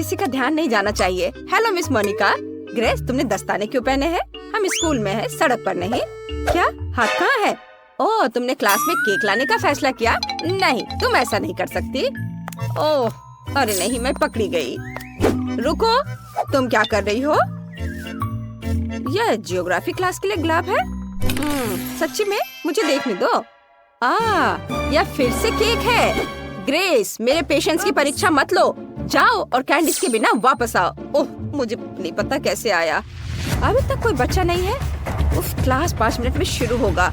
किसी का ध्यान नहीं जाना चाहिए। Hello Miss Monika. ग्रेस, तुमने दस्ताने क्यों पहने हैं? हम स्कूल में हैं, सड़क पर नहीं। क्या? हाथ कहाँ है? ओह, तुमने क्लास में केक लाने का फैसला किया? नहीं, तुम ऐसा नहीं कर सकती। ओह, अरे नहीं, मैं पकड़ी गई। रुको, तुम क्या कर रही हो? यह जियोग्राफी क्लास के लिए गुलाब है? सच्ची में? मुझे देखने दो। यह फिर से केक है। ग्रेस, मेरे पेशेंस की परीक्षा मत लो। जाओ और कैंडीज के बिना वापस आओ। ओह, मुझे नहीं पता कैसे आया। अभी तक कोई बच्चा नहीं है। उफ, क्लास 5 मिनट में शुरू होगा।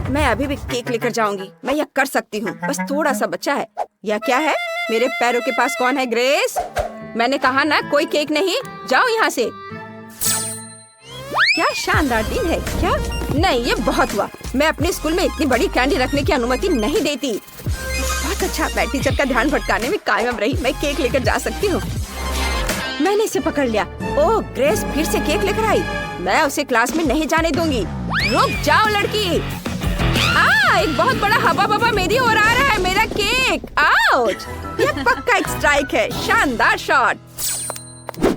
मैं अभी भी केक लेकर जाऊंगी। मैं यह कर सकती हूँ, बस थोड़ा सा बच्चा है। यह क्या है? मेरे पैरों के पास कौन है? ग्रेस, मैंने कहा ना, कोई केक नहीं। जाओ यहाँ से। क्या शानदार दिन है। क्या? नहीं, ये बहुत हुआ। मैं अपने स्कूल में इतनी बड़ी कैंडी रखने की अनुमति नहीं देती। बहुत अच्छा, मैं टीचर का ध्यान भटकाने में कामयाब रही। मैं केक लेकर जा सकती हूँ। मैंने इसे पकड़ लिया। ओह, ग्रेस फिर से केक लेकर आई। मैं उसे क्लास में नहीं जाने दूंगी। रुक जाओ लड़की। एक बहुत बड़ा हवा बबा मेरी ओर आ रहा है। मेरा केक। आउच! यह पक्का एक स्ट्राइक है। शानदार शॉट।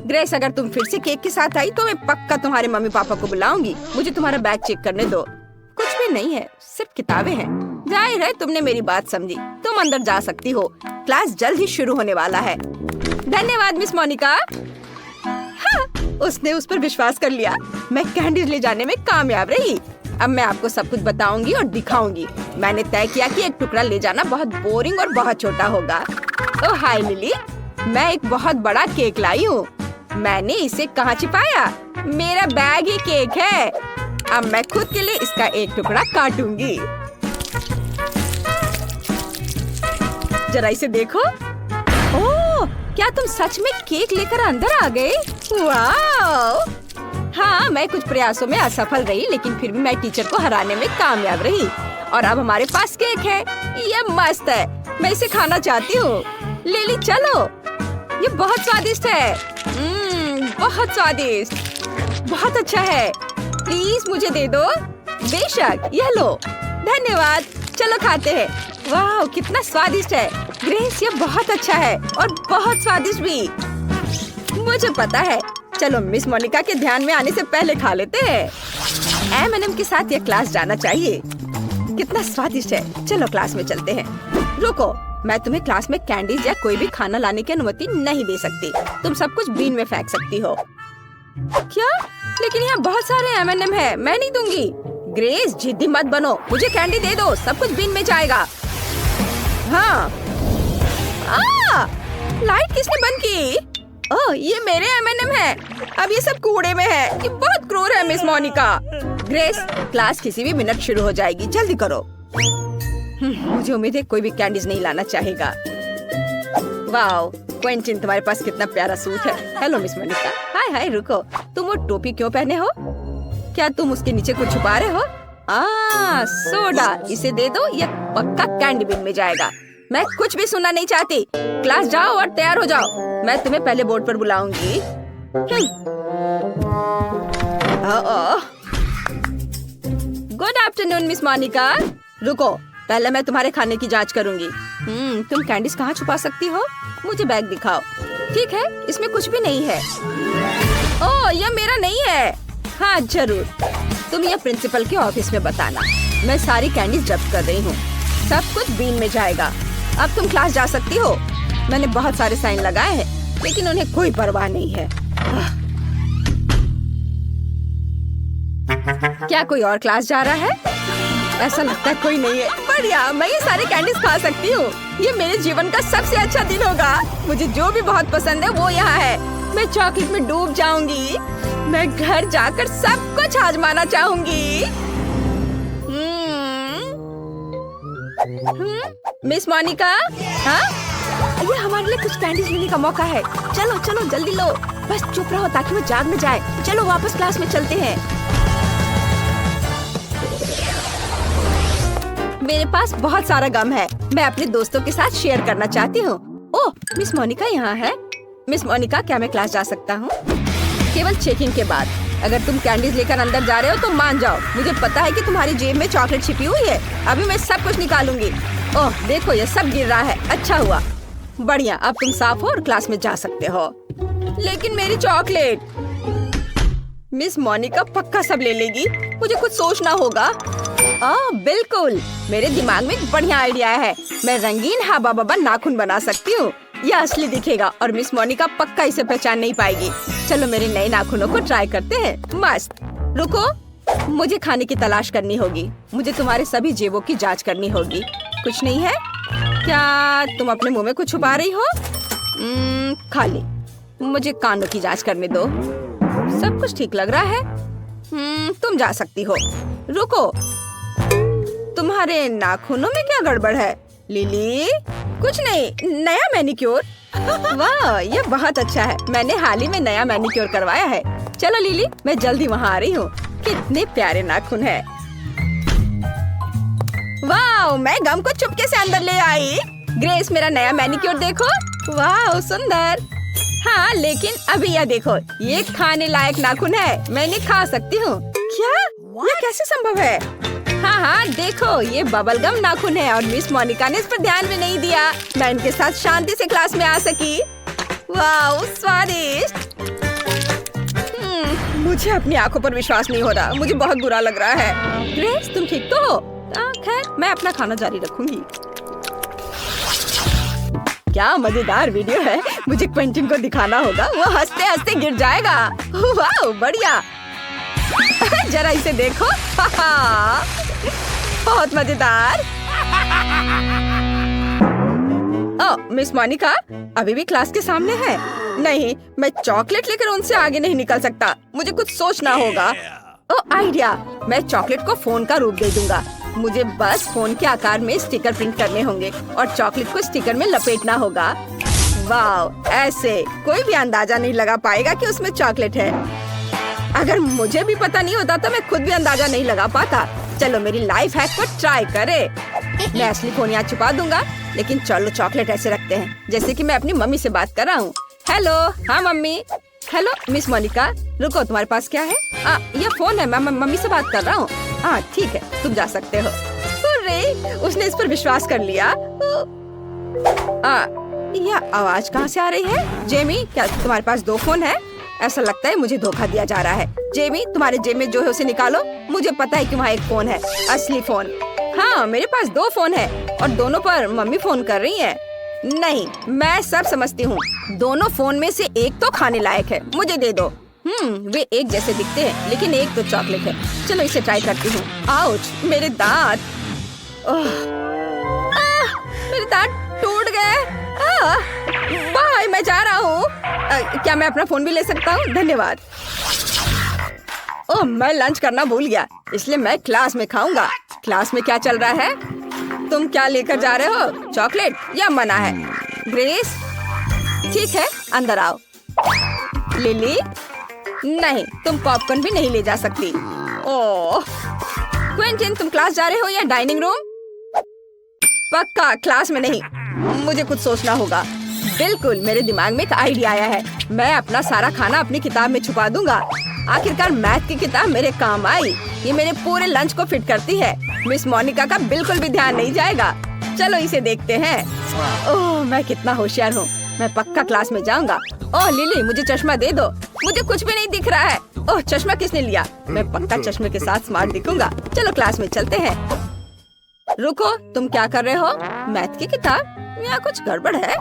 ग्रेस, अगर तुम फिर से केक के साथ आई तो मैं पक्का तुम्हारे मम्मी पापा को बुलाऊंगी। मुझे तुम्हारा बैग चेक करने दो। कुछ भी नहीं है, सिर्फ किताबें हैं। जाहिर है तुमने मेरी बात समझी। तुम अंदर जा सकती हो। क्लास जल्द ही शुरू होने वाला है। धन्यवाद मिस मोनिका। हाँ, उसने उस पर विश्वास कर लिया। मैं कैंडीज ले जाने में कामयाब रही। अब मैं आपको सब कुछ बताऊंगी और दिखाऊंगी। मैंने तय किया कि एक टुकड़ा ले जाना बहुत बोरिंग और बहुत छोटा होगा। ओह हाय लिली, मैं एक बहुत बड़ा केक लाई हूँ। मैंने इसे कहाँ छिपाया? मेरा बैग ही केक है। अब मैं खुद के लिए इसका एक टुकड़ा काटूंगी। जरा इसे देखो। ओह, क्या तुम सच में केक लेकर अंदर आ गए? वाह! हाँ, मैं कुछ प्रयासों में असफल रही, लेकिन फिर भी मैं टीचर को हराने में कामयाब रही। और अब हमारे पास केक है। ये मस्त है। मैं इसे खाना चाहती हूँ। लिली, चलो। ये बहुत स्वादिष्ट है। बहुत स्वादिष्ट। बहुत अच्छा है। प्लीज मुझे दे दो। बेशक, यह लो। धन्यवाद। चलो खाते हैं। वाह, कितना स्वादिष्ट है। ग्रेस, ये बहुत अच्छा है और बहुत स्वादिष्ट भी। मुझे पता है। चलो मिस मोनिका के ध्यान में आने से पहले खा लेते हैं। M&M के साथ यह क्लास जाना चाहिए। कितना स्वादिष्ट है। चलो क्लास में चलते हैं। रुको, मैं तुम्हें क्लास में कैंडीज या कोई भी खाना लाने की अनुमति नहीं दे सकती। तुम सब कुछ बीन में फेंक सकती हो। क्या? लेकिन यहाँ बहुत सारे M&M है। मैं नहीं दूंगी। ग्रेस, जिद्दी मत बनो। मुझे कैंडी दे दो। सब कुछ बीन में जाएगा। हाँ। लाइट किसने बंद की? ओह, ये मेरे M&M है। अब ये सब कूड़े में है। ये बहुत क्रूर है मिस मोनिका। ग्रेस, क्लास किसी भी मिनट शुरू हो जाएगी। जल्दी करो। मुझे उम्मीद है कोई भी कैंडीज नहीं लाना चाहेगा। वाओ, क्वेंटिन, तुम्हारे पास कितना प्यारा सूट है। Hello Miss Monica. Hi hi, रुको। तुम वो टोपी क्यों पहने हो? क्या तुम उसके नीचे कुछ छुपा रहे हो? सोडा। इसे दे दो। यह पक्का कैंडी बिन में जाएगा। मैं कुछ भी सुनना नहीं चाहती। क्लास जाओ और तैयार हो जाओ। मैं तुम्हें पहले बोर्ड पर बुलाऊंगी। Good afternoon miss Monica. रुको, पहले मैं तुम्हारे खाने की जांच करूंगी। तुम कैंडीज कहाँ छुपा सकती हो? मुझे बैग दिखाओ। ठीक है, इसमें कुछ भी नहीं है। ओह, यह मेरा नहीं है। हाँ जरूर, तुम यह प्रिंसिपल के ऑफिस में बताना। मैं सारी कैंडीज जब्त कर रही हूँ। सब कुछ बीन में जाएगा। अब तुम क्लास जा सकती हो। मैंने बहुत सारे साइन लगाए हैं, लेकिन उन्हें कोई परवाह नहीं है। क्या कोई और क्लास जा रहा है? ऐसा लगता है कोई नहीं है। बढ़िया, मैं ये सारे कैंडीज खा सकती हूँ। ये मेरे जीवन का सबसे अच्छा दिन होगा। मुझे जो भी बहुत पसंद है वो यहाँ है। मैं चॉकलेट में डूब जाऊंगी। मैं घर जाकर सब कुछ आजमाना चाहूंगी। मिस मोनिका, हाँ? ये हमारे लिए कुछ कैंडीज लेने का मौका है। चलो चलो जल्दी लो। बस चुप रहो ताकि वो जाग न जाए। चलो वापस क्लास में चलते हैं। मेरे पास बहुत सारा गम है। मैं अपने दोस्तों के साथ शेयर करना चाहती हूँ। ओह, मिस मोनिका यहाँ है। मिस मोनिका, क्या मैं क्लास जा सकता हूँ? केवल चेकिंग के बाद। अगर तुम कैंडीज लेकर अंदर जा रहे हो तो मान जाओ। मुझे पता है कि तुम्हारी जेब में चॉकलेट छिपी हुई है। अभी मैं सब कुछ निकालूंगी। ओह देखो, ये सब गिर रहा है। अच्छा हुआ। बढ़िया, अब तुम साफ हो और क्लास में जा सकते हो। लेकिन मेरी चॉकलेट। मिस मोनिका पक्का सब ले लेगी, मुझे कुछ सोचना होगा। बिल्कुल, मेरे दिमाग में एक बढ़िया आइडिया है। मैं रंगीन हाबा बाबा नाखून बना सकती हूँ। यह असली दिखेगा और मिस मोनिका पक्का इसे पहचान नहीं पाएगी। चलो मेरे नए नाखूनों को ट्राई करते हैं। मस्त। रुको, मुझे खाने की तलाश करनी होगी। मुझे तुम्हारे सभी जेबों की जांच करनी होगी। कुछ नहीं है क्या? तुम अपने मुंह में कुछ छुपा रही हो? खाली। मुझे कानों की जांच करने दो। सब कुछ ठीक लग रहा है। तुम जा सकती हो। रुको, तुम्हारे नाखूनों में क्या गड़बड़ है? लिली, कुछ नहीं, नया मैनिक्योर। वाह, ये बहुत अच्छा है। मैंने हाल ही में नया मैनिक्योर करवाया है। चलो लिली, मैं जल्दी वहाँ आ रही हूँ। कितने प्यारे नाखून है। वाह, मैं गम को चुपके से अंदर ले आई। ग्रेस, मेरा नया मैनिक्योर देखो। वाह, सुंदर। हाँ, लेकिन अभी यह देखो, ये खाने लायक नाखून है। मैं इन्हें खा सकती हूँ। क्या? ये कैसे संभव है? हाँ, देखो, ये बबल गम नाखून है और मिस मोनिका ने इस पर ध्यान भी नहीं दिया। मैं इनके साथ शांति से क्लास में आ सकी। वाह, स्वादिष्ट। मुझे अपनी आंखों पर विश्वास नहीं हो रहा। मुझे बहुत बुरा लग रहा है। ग्रेस, तुम ठीक तो हो? खैर, मैं अपना खाना जारी रखूंगी। क्या मजेदार वीडियो है। मुझे क्विंटन को दिखाना होगा। वो हंसते हंसते गिर जाएगा। वाह, बढ़िया। जरा इसे देखो। बहुत मजेदार। मिस मोनिका अभी भी क्लास के सामने है। नहीं, मैं चॉकलेट लेकर उनसे आगे नहीं निकल सकता। मुझे कुछ सोचना होगा। आइडिया, मैं चॉकलेट को फोन का रूप दे दूंगा। मुझे बस फोन के आकार में स्टिकर प्रिंट करने होंगे और चॉकलेट को स्टिकर में लपेटना होगा। वाह, ऐसे कोई भी अंदाजा नहीं लगा पाएगा कि उसमें चॉकलेट है। अगर मुझे भी पता नहीं होता तो मैं खुद भी अंदाजा नहीं लगा पाता। चलो मेरी लाइफ हैक को ट्राई करे। मैं असली फोन यहाँ छुपा दूंगा, लेकिन चलो चॉकलेट ऐसे रखते हैं जैसे कि मैं अपनी मम्मी से बात कर रहा हूँ। हेलो। हाँ मम्मी। हेलो मिस मोनिका, रुको, तुम्हारे पास क्या है? यह फोन है। मैं मम्मी से बात कर रहा हूँ। ठीक है, तुम जा सकते हो। अरे, उसने इस पर विश्वास कर लिया। यह आवाज कहाँ से आ रही है? जेमी, क्या तुम्हारे पास 2 फोन है? ऐसा लगता है मुझे धोखा दिया जा रहा है। जेमी, तुम्हारे जेब में जो है उसे निकालो। मुझे पता है कि वहाँ एक फोन है, असली फोन। हाँ, मेरे पास 2 फोन है और दोनों पर मम्मी फोन कर रही है। नहीं, मैं सब समझती हूँ। दोनों फोन में से एक तो खाने लायक है। मुझे दे दो। वे एक जैसे दिखते हैं, लेकिन एक तो चॉकलेट है। चलो इसे ट्राई करती हूँ। आउच, मेरे दांत। मेरे दांत टूट गए। बाय, मैं जा रहा हूँ। क्या मैं अपना फोन भी ले सकता हूँ? धन्यवाद। मैं लंच करना भूल गया, इसलिए मैं क्लास में खाऊंगा। क्लास में क्या चल रहा है? तुम क्या लेकर जा रहे हो? चॉकलेट या मना है? ग्रेस, ठीक है, अंदर आओ। लिली, नहीं, तुम पॉपकॉर्न भी नहीं ले जा सकती। ओह, क्विंटन, तुम क्लास जा रहे हो या डाइनिंग रूम? पक्का क्लास में नहीं। मुझे कुछ सोचना होगा। बिल्कुल, मेरे दिमाग में एक आइडिया आया है। मैं अपना सारा खाना अपनी किताब में छुपा दूंगा। आखिरकार मैथ की किताब मेरे काम आई। ये मेरे पूरे लंच को फिट करती है। मिस मोनिका का बिल्कुल भी ध्यान नहीं जाएगा। चलो इसे देखते हैं। ओह, मैं कितना होशियार हूँ। मैं पक्का क्लास में जाऊंगा। ओह लिली, मुझे चश्मा दे दो। मुझे कुछ भी नहीं दिख रहा है। ओह, चश्मा किसने लिया? मैं पक्का चश्मे के साथ स्मार्ट दिखूंगा। चलो क्लास में चलते हैं। रुको, तुम क्या कर रहे हो? मैथ की किताब? यहाँ कुछ गड़बड़ है।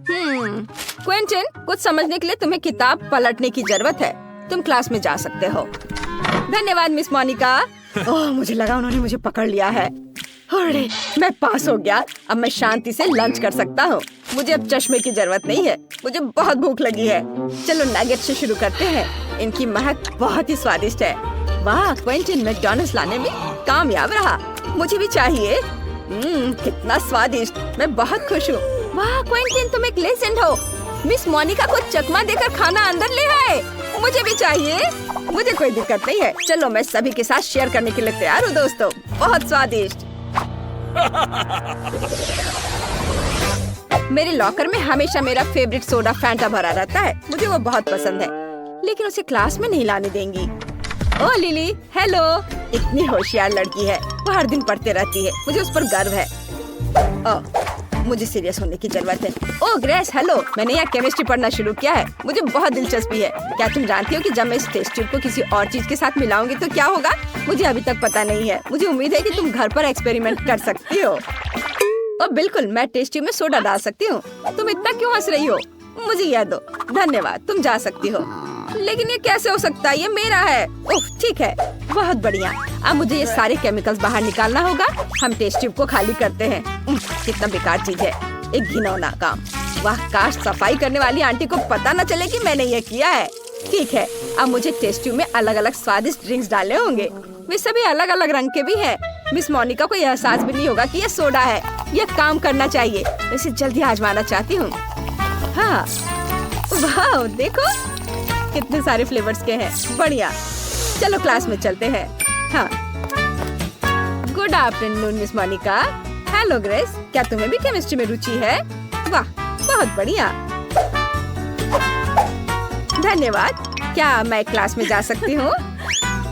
क्विंटन, कुछ समझने के लिए तुम्हें किताब पलटने की जरूरत है। तुम क्लास में जा सकते हो। धन्यवाद मिस मोनिका। ओह, मुझे लगा उन्होंने मुझे पकड़ लिया है। अरे, मैं पास हो गया। अब मैं शांति से लंच कर सकता हूँ। मुझे अब चश्मे की जरूरत नहीं है। मुझे बहुत भूख लगी है। चलो नगेट से शुरू करते हैं। इनकी महक बहुत ही स्वादिष्ट है। वाह, क्विंटन मैकडॉनल्ड्स लाने में कामयाब रहा। मुझे भी चाहिए। कितना स्वादिष्ट। मैं बहुत खुश हूँ। वाह क्विंटन, तुम एक लेजेंड हो। मिस मोनिका को चकमा देकर खाना अंदर ले आए। मुझे भी चाहिए। मुझे कोई दिक्कत नहीं है। चलो, मैं सभी के साथ शेयर करने के लिए तैयार हूँ दोस्तों। बहुत स्वादिष्ट। मेरे लॉकर में हमेशा मेरा फेवरेट सोडा फैंटा भरा रहता है। मुझे वो बहुत पसंद है, लेकिन उसे क्लास में नहीं लाने देंगी। ओह लिली, हेलो। इतनी होशियार लड़की है। वो हर दिन पढ़ते रहती है। मुझे उस पर गर्व है। मुझे सीरियस होने की जरूरत है। ओह ग्रेस, हेलो। मैंने यहाँ केमिस्ट्री पढ़ना शुरू किया है। मुझे बहुत दिलचस्पी है। क्या तुम जानती हो कि जब मैं इस टेस्ट ट्यूब को किसी और चीज के साथ मिलाऊंगी तो क्या होगा? मुझे अभी तक पता नहीं है। मुझे उम्मीद है कि तुम घर पर एक्सपेरिमेंट कर सकती हो। और बिल्कुल, मैं टेस्ट ट्यूब में सोडा डाल सकती हूँ। तुम इतना क्यों हंस रही हो? मुझे यह दो। धन्यवाद, तुम जा सकती हो। लेकिन ये कैसे हो सकता है? ये मेरा है। ओह ठीक है, बहुत बढ़िया। अब मुझे ये सारे केमिकल्स बाहर निकालना होगा। हम टेस्ट ट्यूब को खाली करते हैं। कितना बेकार चीज है, एक घिनौना काम। वाह, काश सफाई करने वाली आंटी को पता न चले कि मैंने ये किया है। ठीक है, अब मुझे टेस्ट ट्यूब में अलग अलग स्वादिष्ट ड्रिंक्स डालने होंगे। वे सभी अलग अलग रंग के भी हैं। मिस मोनिका को यह एहसास भी नहीं होगा कि ये सोडा है। यह काम करना चाहिए। इसे जल्दी आजमाना चाहती हूँ। हाँ, वाह देखो कितने सारे फ्लेवर्स के हैं। बढ़िया, चलो क्लास में चलते हैं। हाँ, good afternoon miss Monica. Hello Grace, क्या तुम्हें भी केमिस्ट्री में रुचि है? वाह, बहुत बढ़िया। धन्यवाद। क्या मैं क्लास में जा सकती हूँ?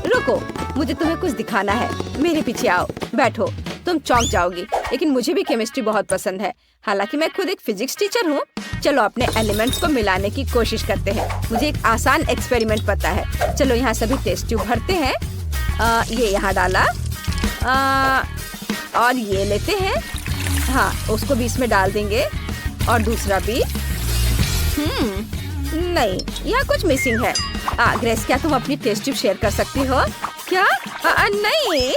रुको, मुझे तुम्हें कुछ दिखाना है। मेरे पीछे आओ, बैठो। तुम चौंक जाओगी, लेकिन मुझे भी केमिस्ट्री बहुत पसंद है। हालांकि मैं खुद एक फिजिक्स टीचर हूँ। चलो अपने एलिमेंट्स को मिलाने की कोशिश करते हैं। मुझे एक आसान एक्सपेरिमेंट पता है। चलो यहाँ सभी टेस्ट ट्यूब भरते हैं। ये यहाँ डाला। और ये लेते हैं। हाँ, उसको भी इसमें डाल देंगे। और दूसरा भी। नहीं, यहाँ कुछ मिसिंग है। ग्रेस, क्या तुम अपनी टेस्ट ट्यूब शेयर कर सकती हो? क्या? नहीं।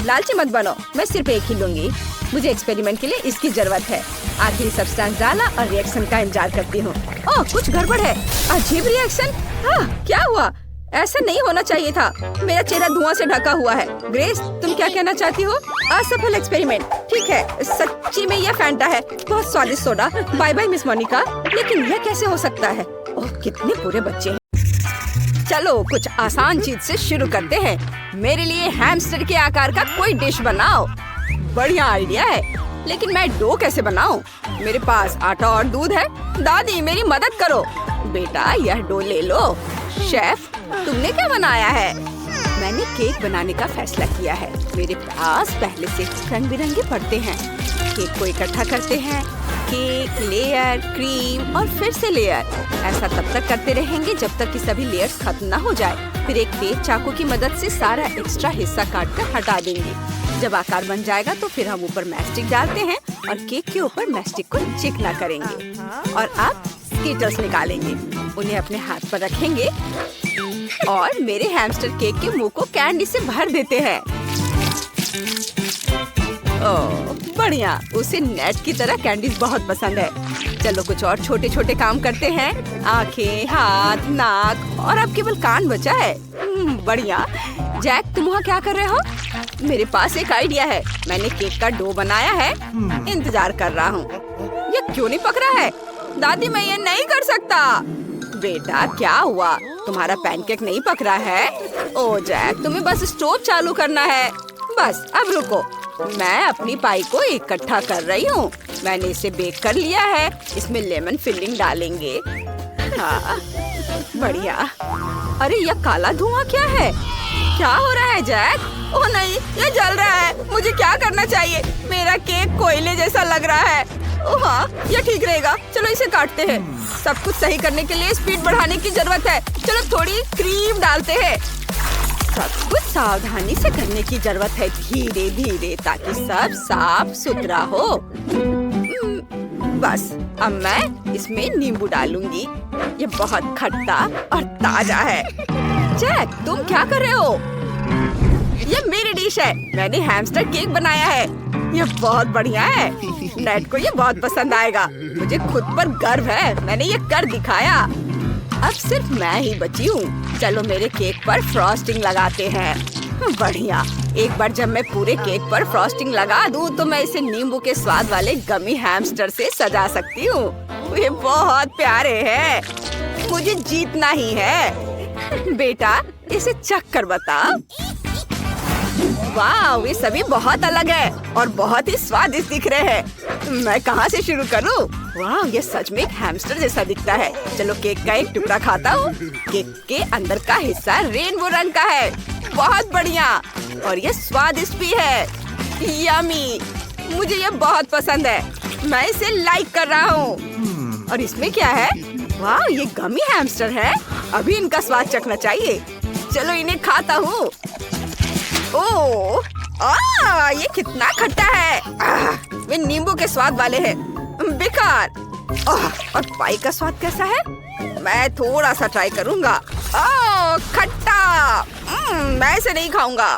लालची मत बनो, मैं सिर्फ एक ही लूंगी। मुझे एक्सपेरिमेंट के लिए इसकी जरूरत है। आखिरी सब्सटेंस डाला और रिएक्शन का इंतजार करती हूँ। ओह, कुछ गड़बड़ है। अजीब रिएक्शन। क्या हुआ? ऐसा नहीं होना चाहिए था। मेरा चेहरा धुआं से ढका हुआ है। ग्रेस, तुम क्या कहना चाहती हो? असफल एक्सपेरिमेंट। ठीक है, सच्ची में यह फैंटा है। बहुत स्वादिष्ट soda. Bye bye miss Monica. लेकिन यह कैसे हो सकता है? ओह, कितने बुरे बच्चे हैं। चलो कुछ आसान चीज से शुरू करते हैं। मेरे लिए हैमस्टर के आकार का कोई डिश बनाओ। बढ़िया आइडिया है, लेकिन मैं डो कैसे बनाऊं? मेरे पास आटा और दूध है। दादी, मेरी मदद करो। बेटा, यह डो ले लो। शेफ, तुमने क्या बनाया है? मैंने केक बनाने का फैसला किया है। मेरे पास पहले से रंग बिरंगे परते हैं। केक को इकट्ठा करते हैं। केक, लेयर, क्रीम और फिर से लेयर। ऐसा तब तक करते रहेंगे जब तक कि सभी लेयर्स खत्म ना हो जाए। फिर एक तेज चाकू की मदद से सारा एक्स्ट्रा हिस्सा काट कर हटा देंगे। जब आकार बन जाएगा तो फिर हम ऊपर मैस्टिक डालते हैं और केक के ऊपर मैस्टिक को चिकना करेंगे। और आप स्कीटर्स निकालेंगे, उन्हें अपने हाथ पर रखेंगे और मेरे हैमस्टर केक के मुंह को कैंडी से भर देते हैं। ओह, बढ़िया। उसे नेट की तरह कैंडीज बहुत पसंद है। चलो कुछ और छोटे छोटे काम करते हैं। आंखें, हाथ, नाक और अब केवल कान बचा है। बढ़िया। जैक, तुम वहाँ क्या कर रहे हो? मेरे पास एक आइडिया है। मैंने केक का डो बनाया है। इंतजार कर रहा हूँ। ये क्यों नहीं पक रहा है? दादी, मैं ये नहीं कर सकता। बेटा, क्या हुआ? तुम्हारा पैनकेक नहीं पक रहा है? ओ जैक, तुम्हें बस स्टोव चालू करना है। बस, अब रुको। मैं अपनी पाई को इकट्ठा कर रही हूँ। मैंने इसे बेक कर लिया है। इसमें लेमन फिलिंग डालेंगे। हाँ, बढ़िया। अरे यह काला धुआं क्या है? क्या हो रहा है जैक? ओह नहीं, ये जल रहा है। मुझे क्या करना चाहिए? मेरा केक कोयले जैसा लग रहा है। ओह हाँ, यह ठीक रहेगा। चलो इसे काटते हैं। सब कुछ सही करने के लिए स्पीड बढ़ाने की जरूरत है। चलो थोड़ी क्रीम डालते हैं। सब कुछ सावधानी से करने की जरूरत है, धीरे धीरे, ताकि सब साफ सुथरा हो। बस, अब मैं इसमें नींबू डालूंगी। ये बहुत खट्टा और ताजा है। जैक, तुम क्या कर रहे हो? ये मेरी डिश है। मैंने हैमस्टर केक बनाया है। ये बहुत बढ़िया है। नेट को ये बहुत पसंद आएगा। मुझे खुद पर गर्व है। मैंने ये कर दिखाया। अब सिर्फ मैं ही बची हूँ। चलो मेरे केक पर फ्रॉस्टिंग लगाते हैं। बढ़िया। एक बार जब मैं पूरे केक पर फ्रॉस्टिंग लगा दूँ तो मैं इसे नींबू के स्वाद वाले गमी हैमस्टर से सजा सकती हूँ। ये बहुत प्यारे हैं। मुझे जीतना ही है। बेटा, इसे चख कर बता। वाह, ये सभी बहुत अलग है और बहुत ही स्वादिष्ट दिख रहे हैं। मैं कहाँ से शुरू करूँ? वाह, ये सच में एक हैमस्टर जैसा दिखता है। चलो केक का एक टुकड़ा खाता हूँ। केक के अंदर का हिस्सा रेनबो रंग का है। बहुत बढ़िया। और ये स्वादिष्ट भी है। यमी। मुझे ये बहुत पसंद है। मैं इसे लाइक कर रहा हूँ। और इसमें क्या है? वाह, ये गमी हैमस्टर है। अभी इनका स्वाद चखना चाहिए। चलो इन्हें खाता हूँ। ओह, ये कितना खट्टा है। वे नींबू के स्वाद वाले हैं। बेकार। और पाई का स्वाद कैसा है? मैं थोड़ा सा ट्राई करूँगा। खट्टा। मैं इसे नहीं खाऊंगा।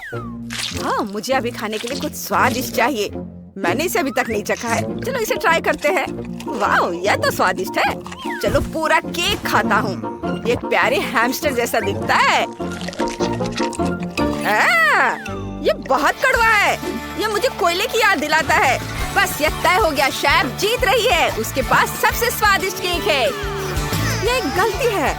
मुझे अभी खाने के लिए कुछ स्वादिष्ट चाहिए। मैंने इसे अभी तक नहीं चखा है। चलो इसे ट्राई करते हैं। वाह, यह तो स्वादिष्ट है। चलो पूरा केक खाता हूँ। ये प्यारे हैमस्टर जैसा दिखता है। ये बहुत कड़वा है। ये मुझे कोयले की याद दिलाता है। बस ये तय हो गया, शेफ जीत रही है। उसके पास सबसे स्वादिष्ट केक है। ये एक गलती है।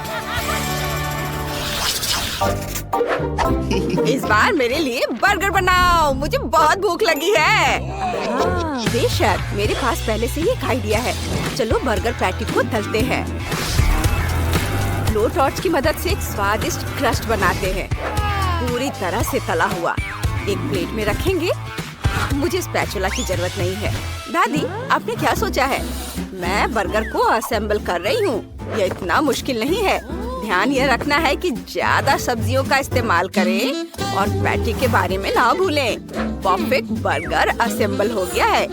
इस बार मेरे लिए बर्गर बनाओ। मुझे बहुत भूख लगी है। बेशक, मेरे पास पहले से ही एक आइडिया है। चलो बर्गर पैटी को तलते हैं। लो टॉर्च की मदद से एक स्वादिष्ट क्रस्ट बनाते हैं। पूरी तरह से तला हुआ एक प्लेट में रखेंगे। मुझे स्पैचुला की जरूरत नहीं है। दादी, आपने क्या सोचा है? मैं बर्गर को असेंबल कर रही हूँ। यह इतना मुश्किल नहीं है। ध्यान ये रखना है कि ज्यादा सब्जियों का इस्तेमाल करें और पैटी के बारे में ना भूलें। परफेक्ट बर्गर असेंबल हो गया है।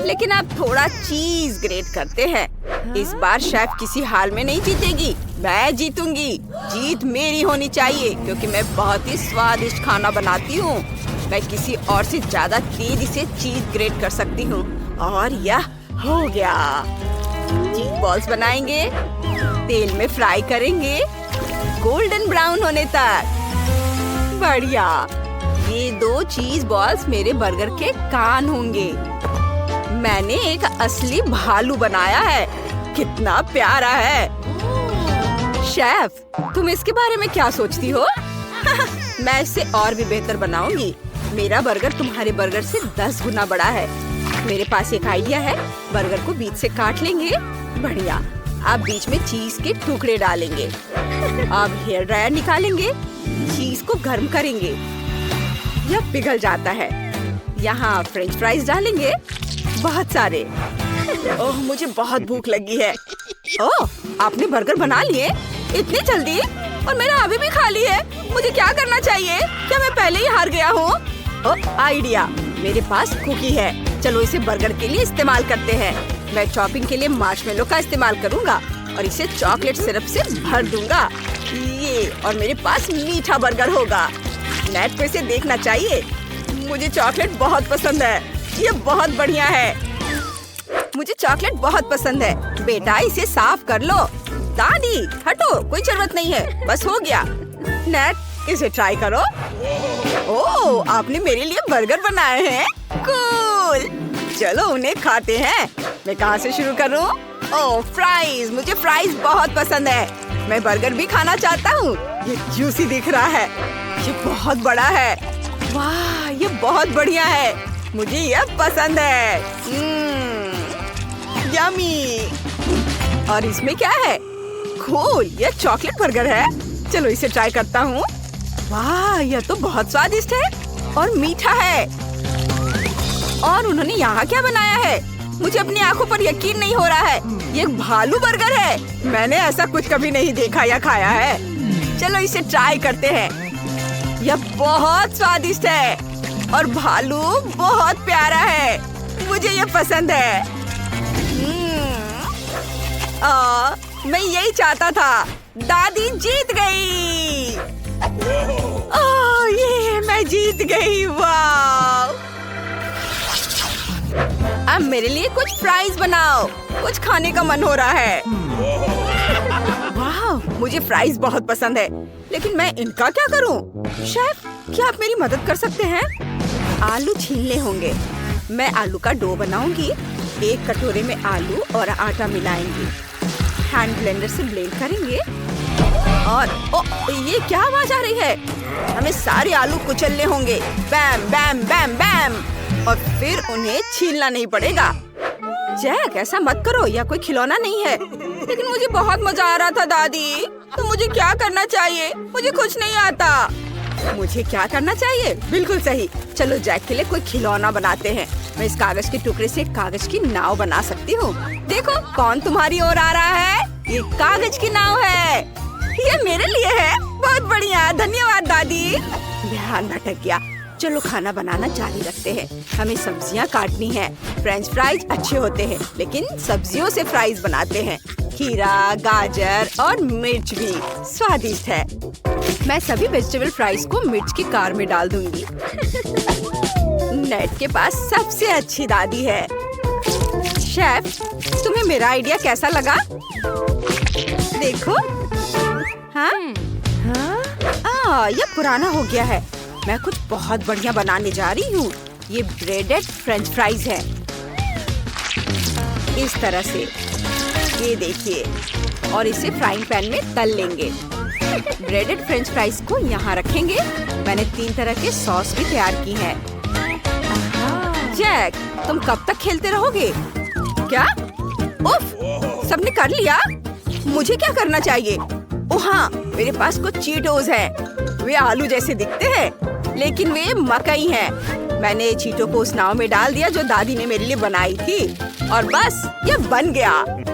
लेकिन आप थोड़ा चीज ग्रेट करते हैं। इस बार शेफ किसी हाल में नहीं जीतेगी। मैं जीतूंगी। जीत मेरी होनी चाहिए क्योंकि मैं बहुत ही स्वादिष्ट खाना बनाती हूँ। मैं किसी और से ज्यादा तेजी से चीज ग्रेट कर सकती हूँ। और यह हो गया। चीज बॉल्स बनाएंगे, तेल में फ्राई करेंगे गोल्डन ब्राउन होने तक। बढ़िया। ये 2 चीज बॉल्स मेरे बर्गर के कान होंगे। मैंने एक असली भालू बनाया है। कितना प्यारा है। शेफ, तुम इसके बारे में क्या सोचती हो? मैं इसे और भी बेहतर बनाऊंगी। मेरा बर्गर तुम्हारे बर्गर से 10 गुना बड़ा है। मेरे पास एक आइडिया है। बर्गर को बीच से काट लेंगे। बढ़िया। आप बीच में चीज के टुकड़े डालेंगे। अब हेयर ड्रायर निकालेंगे। चीज को गर्म करेंगे। यह पिघल जाता है। यहाँ फ्रेंच फ्राइज डालेंगे, बहुत सारे। ओह, मुझे बहुत भूख लगी है। ओह, आपने बर्गर बना लिए इतनी जल्दी? और मेरा अभी भी खाली है। मुझे क्या करना चाहिए? क्या मैं पहले ही हार गया हूँ? आइडिया। मेरे पास कुकी है। चलो इसे बर्गर के लिए इस्तेमाल करते हैं। मैं चॉपिंग के लिए मार्शमेलो का इस्तेमाल करूँगा और इसे चॉकलेट सिरप से भर दूंगा। ये, और मेरे पास मीठा बर्गर होगा। नेट पे इसे देखना चाहिए। मुझे चॉकलेट बहुत पसंद है। ये बहुत बढ़िया है। मुझे चॉकलेट बहुत पसंद है। बेटा, इसे साफ कर लो। दादी, हटो, कोई जरूरत नहीं है। बस हो गया। नेट, इसे ट्राई करो। ओह, आपने मेरे लिए बर्गर बनाए हैं। कूल। चलो उन्हें खाते हैं। मैं कहाँ से शुरू करूँ? ओह, फ्राइज। मुझे फ्राइज बहुत पसंद है। मैं बर्गर भी खाना चाहता हूँ। ये जूसी दिख रहा है। ये बहुत बड़ा है। वाह, ये बहुत बढ़िया है। मुझे यह पसंद है। यम्मी। और इसमें क्या है? कूल, यह चॉकलेट बर्गर है। चलो इसे ट्राई करता हूँ। वाह, यह तो बहुत स्वादिष्ट है और मीठा है। और उन्होंने यहाँ क्या बनाया है? मुझे अपनी आंखों पर यकीन नहीं हो रहा है। ये एक भालू बर्गर है। मैंने ऐसा कुछ कभी नहीं देखा या खाया है। चलो इसे ट्राई करते हैं। यह बहुत स्वादिष्ट है और भालू बहुत प्यारा है। मुझे ये पसंद है। मैं यही चाहता था। दादी जीत गई। ये मैं जीत गई। वाह। अब मेरे लिए कुछ फ्राइज बनाओ। कुछ खाने का मन हो रहा है। वाह, मुझे फ्राइज बहुत पसंद है। लेकिन मैं इनका क्या करूं? शेफ, क्या आप मेरी मदद कर सकते हैं? आलू छीलने होंगे। मैं आलू का डो बनाऊंगी। एक कटोरे में आलू और आटा मिलाएंगे। हैंड ब्लेंडर से ब्लेंड करेंगे। और ये क्या आवाज आ रही है? हमें सारे आलू कुचलने होंगे। बैम बैम बैम बैम। और फिर उन्हें छीलना नहीं पड़ेगा। जैक, ऐसा मत करो। यह कोई खिलौना नहीं है। लेकिन मुझे बहुत मजा आ रहा था दादी। तो मुझे क्या करना चाहिए? मुझे कुछ नहीं आता। मुझे क्या करना चाहिए? बिल्कुल सही। चलो जैक के लिए कोई खिलौना बनाते हैं। मैं इस कागज के टुकड़े से कागज की नाव बना सकती हूँ। देखो कौन तुम्हारी ओर आ रहा है। ये कागज की नाव है। ये मेरे लिए है। बहुत बढ़िया, धन्यवाद दादी। ध्यान भटक गया। चलो खाना बनाना जारी रखते हैं। हमें सब्जियां काटनी है। फ्रेंच फ्राइज अच्छे होते हैं, लेकिन सब्जियों से फ्राइज बनाते हैं। खीरा, गाजर और मिर्च भी स्वादिष्ट है। मैं सभी वेजिटेबल फ्राइज को मिर्च की कार में डाल दूंगी। नेट के पास सबसे अच्छी दादी है। शेफ, तुम्हें मेरा आइडिया कैसा लगा? देखो। हाँ, ये पुराना हो गया है। मैं कुछ बहुत बढ़िया बनाने जा रही हूँ। ये ब्रेडेड फ्रेंच फ्राइज है। इस तरह से, ये देखिए, और इसे फ्राइंग पैन में तल लेंगे। ब्रेडेड फ्रेंच फ्राइज को यहाँ रखेंगे। मैंने 3 तरह के सॉस भी तैयार की हैं। जैक, तुम कब तक खेलते रहोगे? क्या? उफ, सबने कर लिया। मुझे क्या करना चाहिए? ओह हाँ, मेरे पास कुछ चीटोस हैं। वे आलू जैसे दिखते हैं, लेकिन वे मकई हैं। मैंने चीटो को उस नाव में डाल दिया जो दादी ने मेरे लिए बनाई थी, और बस ये बन गया।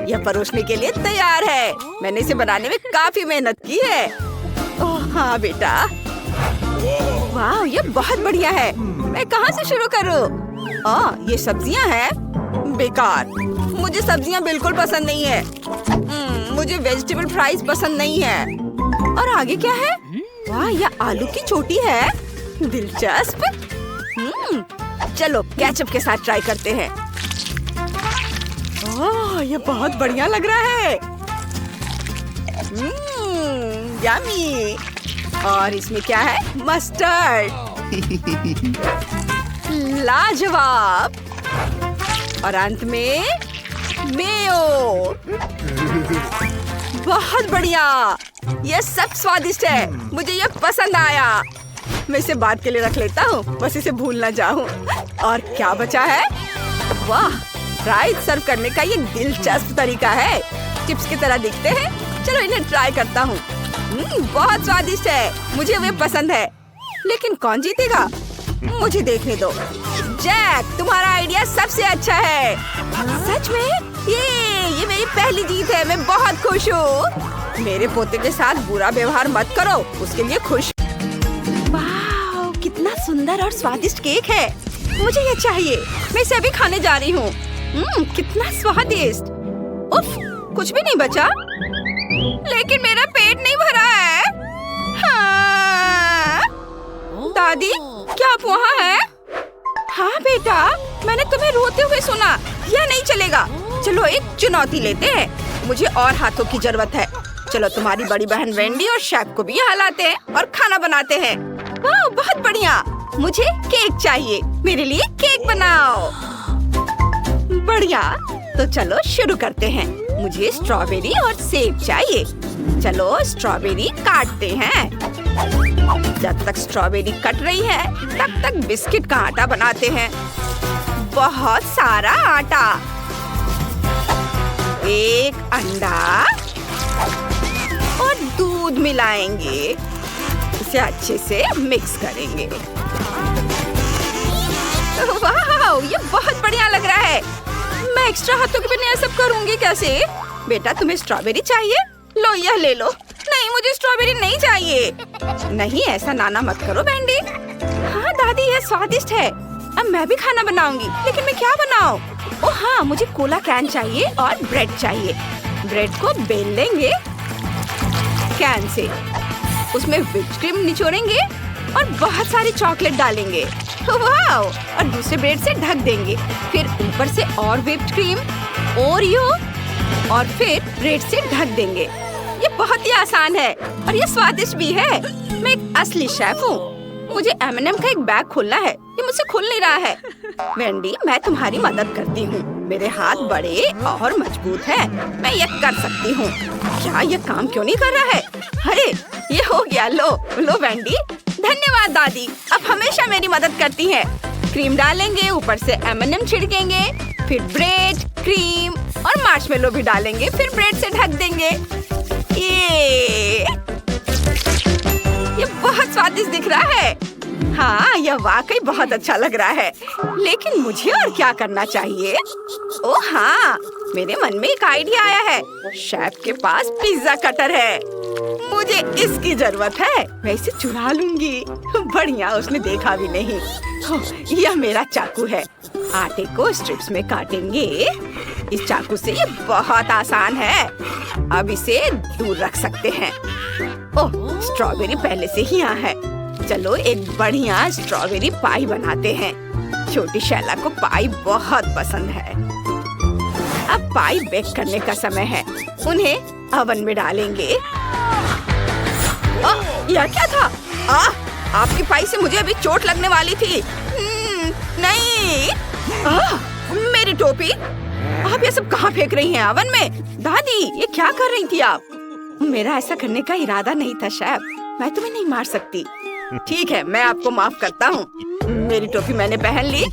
यह परोसने के लिए तैयार है। मैंने इसे बनाने में काफी मेहनत की है। ओह हाँ बेटा। वाह, ये बहुत बढ़िया है। मैं कहाँ से शुरू करूँ? ये सब्जियाँ हैं। बेकार, मुझे सब्जियाँ बिल्कुल पसंद नहीं है। मुझे वेजिटेबल फ्राइज पसंद नहीं है। और आगे क्या है? वाह, यह आलू की चोटी है। दिलचस्प। चलो केचप के साथ ट्राई करते हैं। ओह, ये बहुत बढ़िया लग रहा है। यम्मी। और इसमें क्या है? मस्टर्ड। लाजवाब। और अंत में मेयो। बहुत बढ़िया। यह सब स्वादिष्ट है। मुझे यह पसंद आया। मैं इसे बाद के लिए रख लेता हूँ, बस इसे भूल ना जाऊँ। और क्या बचा है? वाह, फ्राइज सर्व करने का ये दिलचस्प तरीका है। चिप्स की तरह दिखते हैं। चलो इन्हें ट्राई करता हूँ। बहुत स्वादिष्ट है। मुझे वे पसंद है। लेकिन कौन जीतेगा? मुझे देखने दो। जैक, तुम्हारा आइडिया सबसे अच्छा है। सच में? ये मेरी पहली जीत है। मैं बहुत खुश हूँ। मेरे पोते के साथ बुरा व्यवहार मत करो, उसके लिए खुश। वाह, कितना सुंदर और स्वादिष्ट केक है। मुझे ये चाहिए। मैं इसे अभी खाने जा रही हूँ। कितना स्वादिष्ट। उफ, कुछ भी नहीं बचा। लेकिन मेरा पेट नहीं भरा है। हाँ। दादी, क्या आप वहाँ हैं? हाँ बेटा, मैंने तुम्हें रोते हुए सुना। यह नहीं चलेगा। चलो एक चुनौती लेते हैं। मुझे और हाथों की जरूरत है। चलो तुम्हारी बड़ी बहन वेंडी और शेफ को भी यहाँ लाते हैं और खाना बनाते हैं। वाह, बहुत बढ़िया। मुझे केक चाहिए। मेरे लिए केक बनाओ। बढ़िया, तो चलो शुरू करते हैं। मुझे स्ट्रॉबेरी और सेब चाहिए। चलो स्ट्रॉबेरी काटते हैं। जब तक स्ट्रॉबेरी कट रही है, तब तक बिस्किट का आटा बनाते हैं। बहुत सारा आटा। एक अंडा और दूध मिलाएंगे। इसे अच्छे से मिक्स करेंगे। वाह, ये बहुत बढ़िया लग रहा है। मैं एक्स्ट्रा हाथों के बिना ये सब करूंगी कैसे? बेटा, तुम्हें स्ट्रॉबेरी चाहिए? लो, यह ले लो। नहीं, मुझे स्ट्रॉबेरी नहीं चाहिए। नहीं, ऐसा नाना मत करो वेंडी। हाँ दादी, यह स्वादिष्ट है। अब मैं भी खाना बनाऊंगी, लेकिन मैं क्या बनाऊं? ओह हाँ, मुझे कोला कैन चाहिए और ब्रेड चाहिए। ब्रेड को बेल लेंगे कैन से, उसमें व्हिप्ड क्रीम निचोड़ेंगे और बहुत सारी चॉकलेट डालेंगे। वाह! और दूसरे ब्रेड से ढक देंगे। फिर ऊपर से और व्हिप्ड क्रीम, ओरियो और फिर ब्रेड से ढक देंगे। ये बहुत ही आसान है और ये स्वादिष्ट भी है। मैं एक असली शेफ हूँ। मुझे M&M का एक बैग खोलना है। ये मुझसे खुल नहीं रहा है। वेंडी, मैं तुम्हारी मदद करती हूँ। मेरे हाथ बड़े और मजबूत हैं। मैं ये कर सकती हूँ। क्या ये काम क्यों नहीं कर रहा है? अरे, ये हो गया। लो लो वेंडी। धन्यवाद दादी, अब हमेशा मेरी मदद करती है। क्रीम डालेंगे, ऊपर से M&M छिड़केंगे, फिर ब्रेड, क्रीम और मार्शमेलो भी डालेंगे, फिर ब्रेड से ढक देंगे। ये बहुत स्वादिष्ट दिख रहा है। हाँ, यह वाकई बहुत अच्छा लग रहा है। लेकिन मुझे और क्या करना चाहिए? ओह हाँ, मेरे मन में एक आइडिया आया है। शेफ के पास पिज्जा कटर है। मुझे इसकी जरूरत है। मैं इसे चुरा लूंगी। बढ़िया, उसने देखा भी नहीं। यह मेरा चाकू है। आटे को स्ट्रिप्स में काटेंगे। इस चाकू से ये बहुत आसान है। अब इसे दूर रख सकते हैं। ओह, स्ट्रॉबेरी पहले से ही यहाँ है। चलो एक बढ़िया स्ट्रॉबेरी पाई बनाते हैं। छोटी शैला को पाई बहुत पसंद है। अब पाई बेक करने का समय है। उन्हें ओवन में डालेंगे। यह क्या था? आपकी पाई से मुझे अभी चोट लगने वाली थी। नहीं। मेरी टोपी! आप ये सब कहाँ फेंक रही हैं? ओवन में? दादी, ये क्या कर रही थी आप? मेरा ऐसा करने का इरादा नहीं था शेफ। मैं तुम्हें नहीं मार सकती। ठीक है, मैं आपको माफ करता हूँ। मेरी टोपी मैंने पहन ली।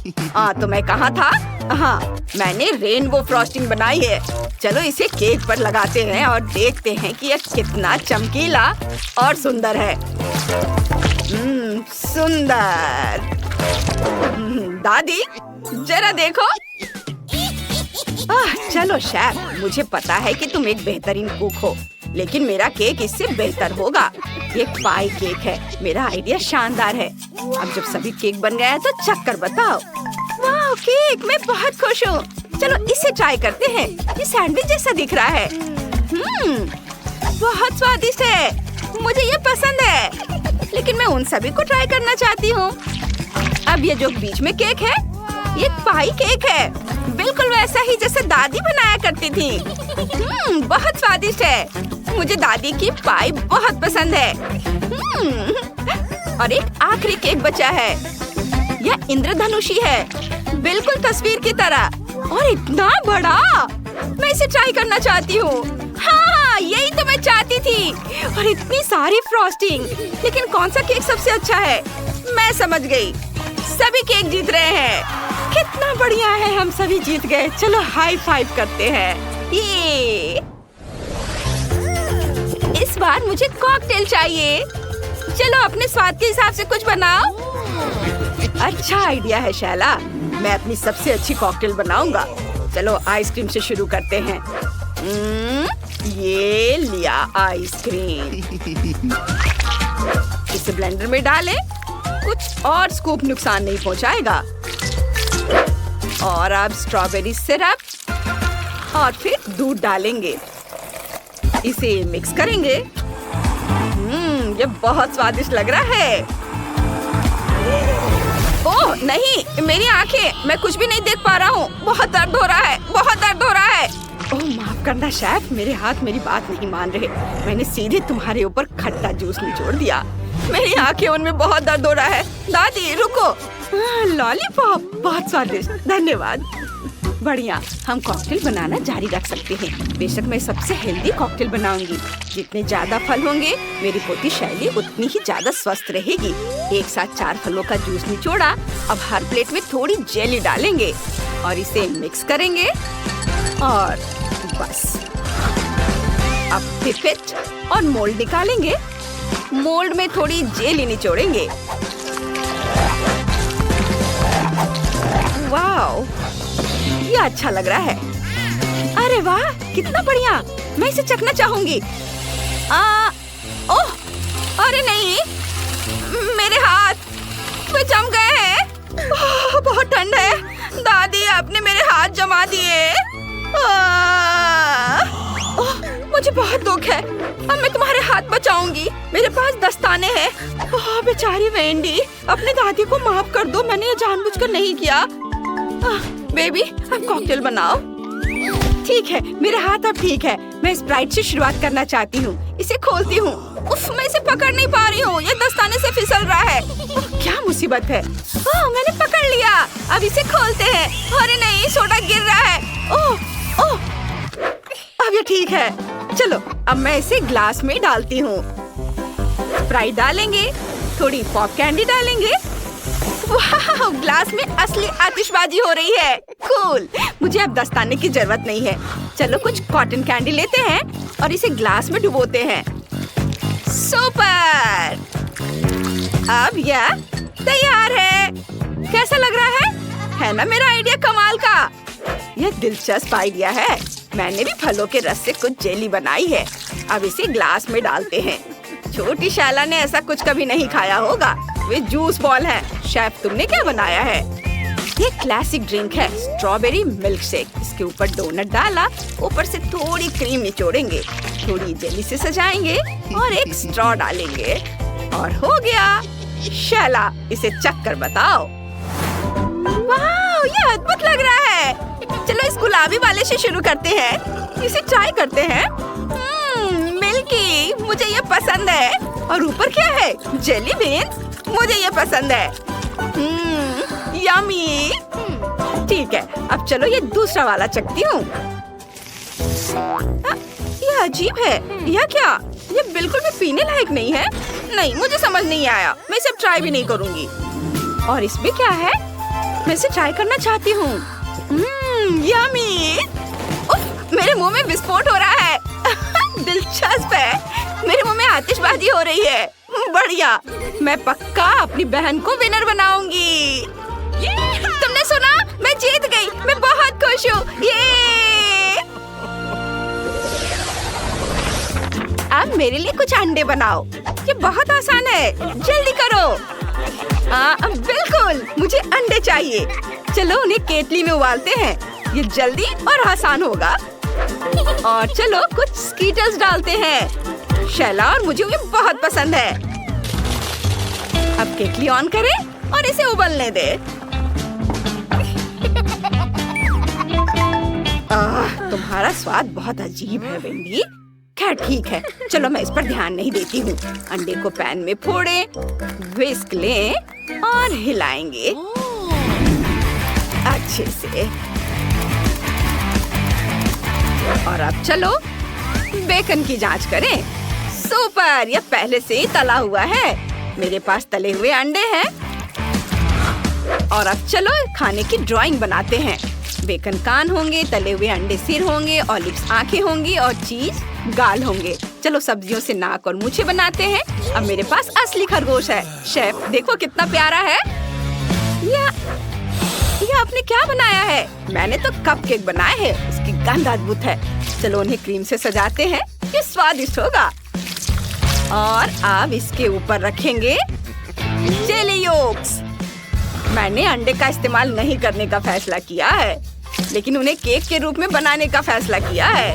तो मैं कहाँ था? हाँ, मैंने रेनबो फ्रॉस्टिंग बनाई है। चलो इसे केक पर लगाते हैं और देखते हैं कि यह कितना चमकीला और सुंदर है। सुंदर। दादी, जरा देखो। चलो शेफ, मुझे पता है कि तुम एक बेहतरीन कुक हो, लेकिन मेरा केक इससे बेहतर होगा। ये पाई केक है। मेरा आइडिया शानदार है। अब जब सभी केक बन गया है तो चक्कर बताओ। वाह, केक! मैं बहुत खुश हूँ। चलो इसे ट्राई करते हैं। ये सैंडविच जैसा दिख रहा है। बहुत स्वादिष्ट है। मुझे ये पसंद है। लेकिन मैं उन सभी को ट्राई करना चाहती हूँ। अब ये जो बीच में केक है, ये पाई केक है। बिल्कुल वैसा ही जैसे दादी बनाया करती थी। बहुत स्वादिष्ट है। मुझे दादी की पाई बहुत पसंद है। और एक आखिरी केक बचा है। यह इंद्रधनुषी है, बिल्कुल तस्वीर की तरह। और इतना बड़ा! मैं इसे ट्राई करना चाहती हूँ। हाँ, यही तो मैं चाहती थी। और इतनी सारी फ्रॉस्टिंग। लेकिन कौन सा केक सबसे अच्छा है? मैं समझ गई। सभी केक जीत रहे हैं। कितना बढ़िया है, हम सभी जीत गए। चलो हाई फाइव करते हैं। ये इस बार मुझे कॉकटेल चाहिए। चलो अपने स्वाद के हिसाब से कुछ बनाओ। अच्छा आइडिया है शैला। मैं अपनी सबसे अच्छी कॉकटेल बनाऊंगा। चलो आइसक्रीम से शुरू करते हैं। ये लिया आइसक्रीम। इसे ब्लेंडर में डालें। कुछ और स्कूप नुकसान नहीं पहुंचाएगा। और अब स्ट्रॉबेरी सिरप और फिर दूध डालेंगे। इसे मिक्स करेंगे। ये बहुत स्वादिष्ट लग रहा है। ओह नहीं, मेरी आंखें! मैं कुछ भी नहीं देख पा रहा हूँ। बहुत दर्द हो रहा है। बहुत दर्द हो रहा है। ओह माफ करना शेफ, मेरे हाथ मेरी बात नहीं मान रहे। मैंने सीधे तुम्हारे ऊपर खट्टा जूस निचोड़ दिया। मेरी आंखें, उनमें बहुत दर्द हो रहा है। दादी रुको। लॉलीपॉप बहुत स्वादिष्ट, धन्यवाद। बढ़िया, हम कॉकटेल बनाना जारी रख सकते हैं। बेशक मैं सबसे हेल्दी कॉकटेल बनाऊंगी। जितने ज्यादा फल होंगे, मेरी पोती शैली उतनी ही ज्यादा स्वस्थ रहेगी। एक साथ 4 फलों का जूस निचोड़ा। अब हर प्लेट में थोड़ी जेली डालेंगे और इसे मिक्स करेंगे। और बस अब पिपेट और मोल्ड निकालेंगे। मोल्ड में थोड़ी जेली निचोड़ेंगे। वाओ, ये अच्छा लग रहा है। अरे वाह, कितना बढ़िया! मैं इसे चखना चाहूंगी। ओह, अरे नहीं, मेरे हाथ पे जम गए हैं। बहुत ठंड है। दादी, आपने मेरे हाथ जमा दिए। मुझे बहुत दुख है। अब मैं तुम्हारे हाथ बचाऊंगी। मेरे पास दस्ताने हैं। बेचारी वेंडी, अपने दादी को माफ कर दो। मैंने ये जानबूझकर नहीं किया। बेबी, अब कॉकटेल बनाओ। ठीक है, मेरे हाथ अब ठीक है। मैं स्प्राइट से शुरुआत करना चाहती हूँ। इसे खोलती हूँ। उफ, मैं इसे पकड़ नहीं पा रही हूँ। ये दस्ताने से फिसल रहा है। क्या मुसीबत है। मैंने पकड़ लिया। अब इसे खोलते हैं। अरे नहीं, सोडा गिर रहा है। ओह, अब ये ठीक है। चलो अब मैं इसे ग्लास में डालती हूँ। स्प्राइट डालेंगे, थोड़ी पॉप कैंडी डालेंगे। वाह, ग्लास में असली आतिशबाजी हो रही है। कूल। मुझे अब दस्ताने की जरूरत नहीं है। चलो कुछ कॉटन कैंडी लेते हैं और इसे ग्लास में डुबोते हैं। सुपर। अब यह तैयार है। कैसा लग रहा है ना मेरा आइडिया कमाल का? यह दिलचस्प आइडिया है। मैंने भी फलों के रस से कुछ जेली बनाई है। अब इसे ग्लास में डालते हैं। छोटी शैला ने ऐसा कुछ कभी नहीं खाया होगा। वे जूस बॉल हैं। शेफ, तुमने क्या बनाया है? ये क्लासिक ड्रिंक है, स्ट्रॉबेरी मिल्क शेक। इसके ऊपर डोनट डाला, ऊपर से थोड़ी क्रीम निचोड़ेंगे, थोड़ी जेली से सजाएंगे और एक स्ट्रॉ डालेंगे और हो गया। शैला, इसे चख कर बताओ। वाह, ये अद्भुत लग रहा है। चलो इस गुलाबी वाले से शुरू करते हैं। इसे ट्राई करते हैं। मिल्की, मुझे ये पसंद है। और ऊपर क्या है? Jelly beans. मुझे ये पसंद है। यम्मी। ठीक है, अब चलो ये दूसरा वाला चखती हूँ। ये अजीब है। यह क्या? ये बिल्कुल भी पीने लायक नहीं है। नहीं, मुझे समझ नहीं आया। मैं इसे ट्राई भी नहीं करूँगी। और इसमें क्या है? मैं इसे ट्राई करना चाहती हूँ। यम्मी। मेरे मुंह में विस्फोट हो रहा है। दिलचस्प है। मेरे मुंह में आतिशबाजी हो रही है। बढ़िया। मैं पक्का अपनी बहन को विनर बनाऊंगी। तुमने सुना? मैं जीत गई। मैं बहुत खुश हूँ। ये अब मेरे लिए कुछ अंडे बनाओ। ये बहुत आसान है। जल्दी करो। बिल्कुल, मुझे अंडे चाहिए। चलो उन्हें केतली में उबालते हैं। ये जल्दी और आसान होगा। और चलो कुछ स्कीटल्स डालते हैं। शैला और मुझे ये बहुत पसंद है। अब केतली ऑन करें और इसे उबलने दे। तुम्हारा स्वाद बहुत अजीब है वेंडी। खैर ठीक है, चलो मैं इस पर ध्यान नहीं देती हूँ। अंडे को पैन में फोड़ें, व्हिस्क लें और हिलाएंगे अच्छे से। और अब चलो बेकन की जांच करें। सुपर, यह पहले से ही तला हुआ है। मेरे पास तले हुए अंडे हैं। और अब चलो खाने की ड्राइंग बनाते हैं। बेकन कान होंगे, तले हुए अंडे सिर होंगे, ऑलिव्स आंखें होंगी और चीज गाल होंगे। चलो सब्जियों से नाक और मूछें बनाते हैं। अब मेरे पास असली खरगोश है। शेफ, देखो कितना प्यारा है। ये आपने क्या बनाया है? मैंने तो कपकेक बनाए हैं। उसकी गंध अद्भुत है। चलो उन्हें क्रीम से सजाते हैं। ये स्वादिष्ट होगा। और अब इसके ऊपर रखेंगे जेली योक्स। मैंने अंडे का इस्तेमाल नहीं करने का फैसला किया है, लेकिन उन्हें केक के रूप में बनाने का फैसला किया है।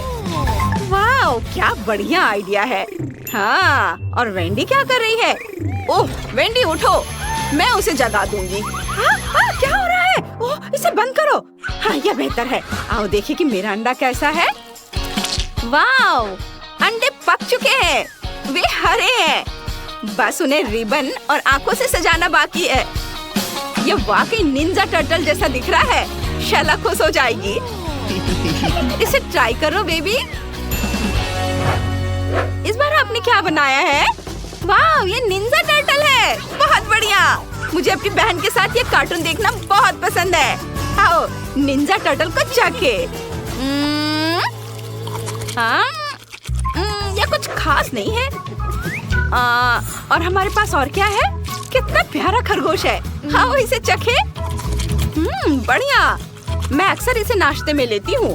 वाह, क्या बढ़िया आइडिया है। हाँ, और वेंडी क्या कर रही है? ओह वेंडी, उठो, मैं उसे जगा दूंगी। क्या हो रहा है? ओह, इसे बंद करो। हाँ, यह बेहतर है। आओ देखिए कि मेरा अंडा कैसा है। वाह, अंडे पक चुके हैं। वे हरे हैं। बस उन्हें रिबन और आंखों से सजाना बाकी है। ये वाकई निंजा टर्टल जैसा दिख रहा है। शैला खुश हो जाएगी। इसे ट्राई करो बेबी। इस बार आपने क्या बनाया है? वाह, ये निंजा टर्टल है। बहुत बढ़िया। मुझे अपनी बहन के साथ ये कार्टून देखना बहुत पसंद है। आओ निंजा टर्टल को चखे। यह कुछ खास नहीं है। और हमारे पास और क्या है? कितना प्यारा खरगोश है। आओ इसे चखे। बढ़िया। मैं अक्सर इसे नाश्ते में लेती हूँ,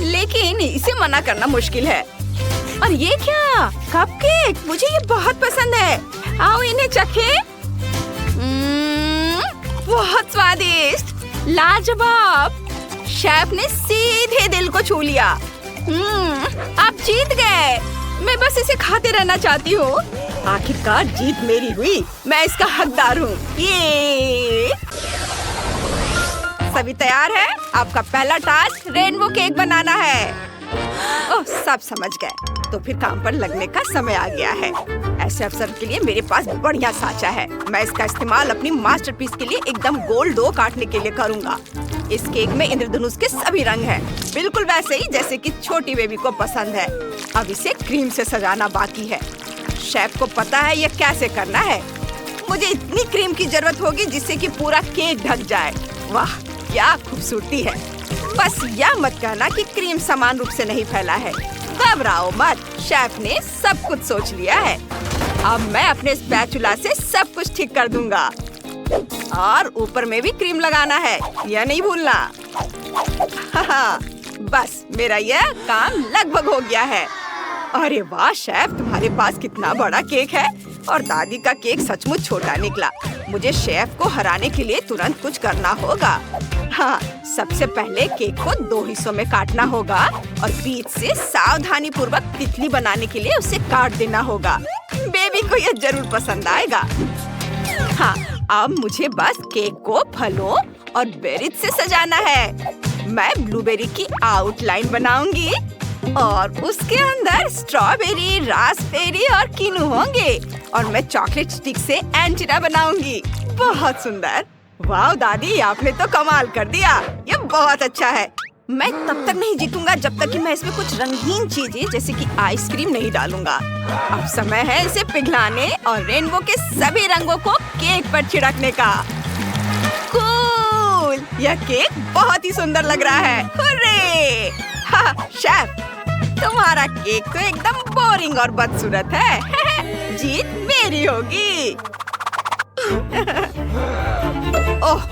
लेकिन इसे मना करना मुश्किल है। और ये क्या? कपकेक। मुझे ये बहुत पसंद है। आओ इन्हें चखे। बहुत स्वादिष्ट, लाजवाब। शेफ ने सीधे दिल को छू लिया। आप जीत गए। मैं बस इसे खाते रहना चाहती हूँ। आखिरकार जीत मेरी हुई। मैं इसका हकदार हूँ। ये सभी तैयार है? आपका पहला टास्क रेनबो केक बनाना है। ओह, सब समझ गए। तो फिर काम पर लगने का समय आ गया है। ऐसे अवसर के लिए मेरे पास बढ़िया साँचा है। मैं इसका इस्तेमाल अपनी मास्टरपीस के लिए एकदम गोल डो काटने के लिए करूँगा। इस केक में इंद्रधनुष के सभी रंग हैं, बिल्कुल वैसे ही जैसे कि छोटी बेबी को पसंद है। अब इसे क्रीम से सजाना बाकी है। शेफ को पता है ये कैसे करना है। मुझे इतनी क्रीम की जरूरत होगी जिससे कि पूरा केक ढक जाए। वाह, क्या खूबसूरती है। बस यह मत कहना कि क्रीम समान रूप से नहीं फैला है। घबराओ मत, शेफ ने सब कुछ सोच लिया है। अब मैं अपने स्पैचुला से सब कुछ ठीक कर दूंगा। और ऊपर में भी क्रीम लगाना है, यह नहीं भूलना। बस मेरा यह काम लगभग हो गया है। अरे वाह शेफ, तुम्हारे पास कितना बड़ा केक है और दादी का केक सचमुच छोटा निकला। मुझे शेफ को हराने के लिए तुरंत कुछ करना होगा। हाँ, सबसे पहले केक को 2 हिस्सों में काटना होगा और बीच से सावधानी पूर्वक तितली बनाने के लिए उसे काट देना होगा। बेबी को यह जरूर पसंद आएगा। हाँ, अब मुझे बस केक को फलों और बेरीज से सजाना है। मैं ब्लूबेरी की आउटलाइन बनाऊंगी और उसके अंदर स्ट्रॉबेरी, रास्पबेरी और किनू होंगे और मैं चॉकलेट स्टिक से एंटीना बनाऊंगी। बहुत सुंदर। वाह दादी, आपने तो कमाल कर दिया। ये बहुत अच्छा है। मैं तब तक नहीं जीतूंगा जब तक कि मैं इसमें कुछ रंगीन चीजें जैसे कि आइसक्रीम नहीं डालूंगा। अब समय है इसे पिघलाने और रेनबो के सभी रंगों को केक पर छिड़कने का। कूल! यह केक बहुत ही सुंदर लग रहा है। हुर्रे! हाँ, शेफ, तुम्हारा केक तो एकदम बोरिंग और बदसूरत है। जीत मेरी होगी। ओह,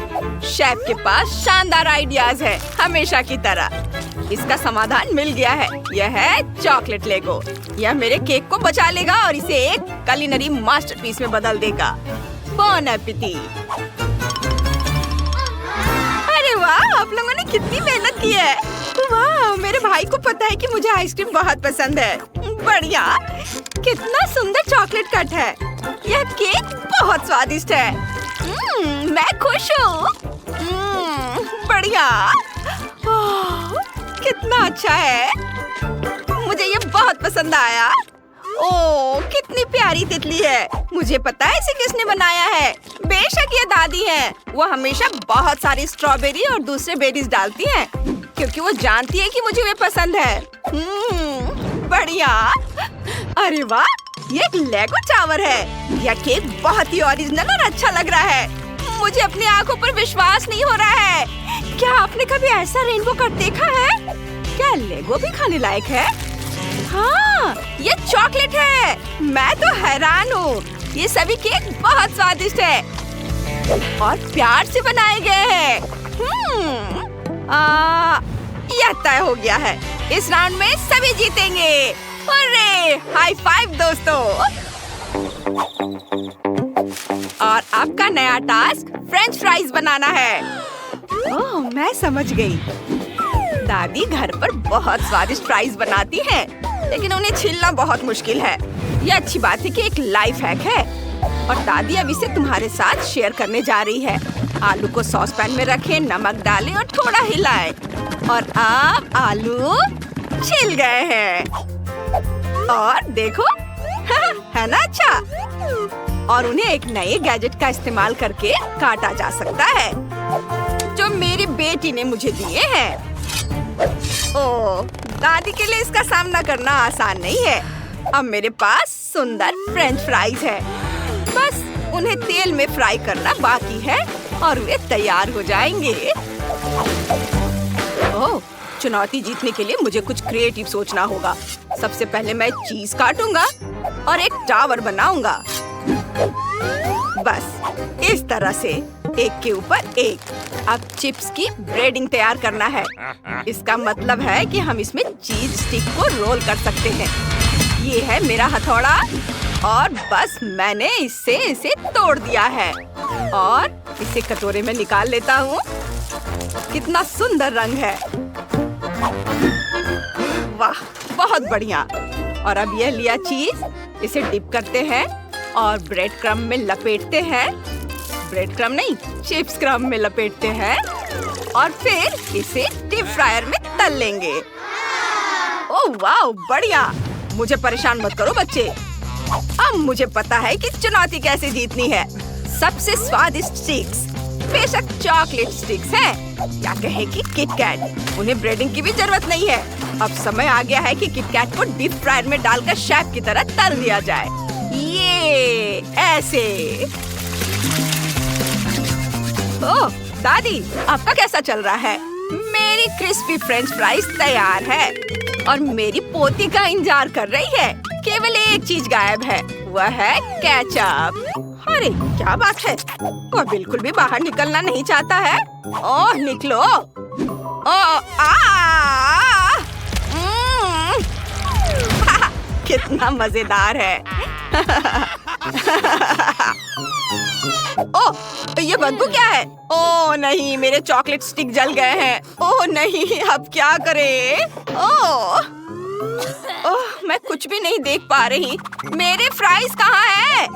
शेफ के पास शानदार आइडियाज है, हमेशा की तरह। इसका समाधान मिल गया है। यह है चॉकलेट लेगो। यह मेरे केक को बचा लेगा और इसे एक कुलिनरी मास्टरपीस में बदल देगा। बॉन एपेटिट। अरे वाह, आप लोगों ने कितनी मेहनत की है। वाह, मेरे भाई को पता है कि मुझे आइसक्रीम बहुत पसंद है। बढ़िया, कितना सुंदर चॉकलेट कट है। यह केक बहुत स्वादिष्ट है। मैं खुश हूँ। बढ़िया। कितना अच्छा है। मुझे ये बहुत पसंद आया। ओह, कितनी प्यारी तितली है। मुझे पता है इसे किसने बनाया है। बेशक ये दादी है। वो हमेशा बहुत सारी स्ट्रॉबेरी और दूसरे बेरीज डालती हैं, क्योंकि वो जानती है कि मुझे वे पसंद है। बढ़िया। अरे वाह, ये एक लेगो टावर है। यह केक बहुत ही ओरिजिनल और अच्छा लग रहा है। मुझे अपनी आंखों पर विश्वास नहीं हो रहा है। क्या आपने कभी ऐसा रेनबो कट देखा है? क्या लेगो भी खाने लायक है? हाँ, ये चॉकलेट है। मैं तो हैरान हूँ। ये सभी केक बहुत स्वादिष्ट है और प्यार से बनाए गए हैं। यह तय हो गया है। इस राउंड में सभी जीतेंगे। हुर्रे! हाई फाइव दोस्तों। और आपका नया टास्क फ्रेंच फ्राइज बनाना है। ओह, मैं समझ गई। दादी घर पर बहुत स्वादिष्ट फ्राइज बनाती हैं, लेकिन उन्हें छीलना बहुत मुश्किल है। यह अच्छी बात है कि एक लाइफ हैक है और दादी अब इसे तुम्हारे साथ शेयर करने जा रही है। आलू को सॉस पैन में रखें, नमक डालें और थोड़ा हिलाएं। और अब आलू छिल गए हैं और देखो, है ना अच्छा। और उन्हें एक नए गैजेट का इस्तेमाल करके काटा जा सकता है, जो मेरी बेटी ने मुझे दिए हैं। ओह, दादी के लिए इसका सामना करना आसान नहीं है। अब मेरे पास सुंदर फ्रेंच फ्राइज है। बस उन्हें तेल में फ्राई करना बाकी है और वे तैयार हो जाएंगे। ओह, चुनौती जीतने के लिए मुझे कुछ क्रिएटिव सोचना होगा। सबसे पहले मैं चीज काटूंगा और एक टावर बनाऊंगा। बस इस तरह से, एक के ऊपर एक। अब चिप्स की ब्रेडिंग तैयार करना है। इसका मतलब है कि हम इसमें चीज स्टिक को रोल कर सकते हैं। ये है मेरा हथौड़ा और बस मैंने इससे इसे तोड़ दिया है और इसे कटोरे में निकाल लेता हूँ। कितना सुंदर रंग है। वाह, बहुत बढ़िया। और अब यह लिया चीज, इसे डिप करते हैं और ब्रेड क्रम्ब में लपेटते हैं। ब्रेड क्रम्ब नहीं, चिप्स क्रम्ब में लपेटते हैं और फिर इसे डीप फ्रायर में तल लेंगे। ओह वाह, बढ़िया। मुझे परेशान मत करो बच्चे। अब मुझे पता है कि चुनौती कैसे जीतनी है। सबसे स्वादिष्ट स्टिक्स बेशक चॉकलेट स्टिक्स हैं, या कहें कि किटकैट। उन्हें ब्रेडिंग की भी जरूरत नहीं है। अब समय आ गया है कि किटकैट को डीप फ्रायर में डालकर शेफ की तरह तल दिया जाए। ये ऐसे। ओह दादी, आपका कैसा चल रहा है? मेरी क्रिस्पी फ्रेंच फ्राइज तैयार है और मेरी पोती का इंतजार कर रही है। केवल एक चीज गायब है, हुआ है केचप। अरे क्या बात है, वह बिल्कुल भी बाहर निकलना नहीं चाहता है। ओह निकलो। कितना मजेदार है। ओह ये बदबू क्या है? ओह नहीं, मेरे चॉकलेट स्टिक जल गए हैं। ओह नहीं, अब क्या करें? ओह मैं कुछ भी नहीं देख पा रही। मेरे फ्राइज कहाँ हैं?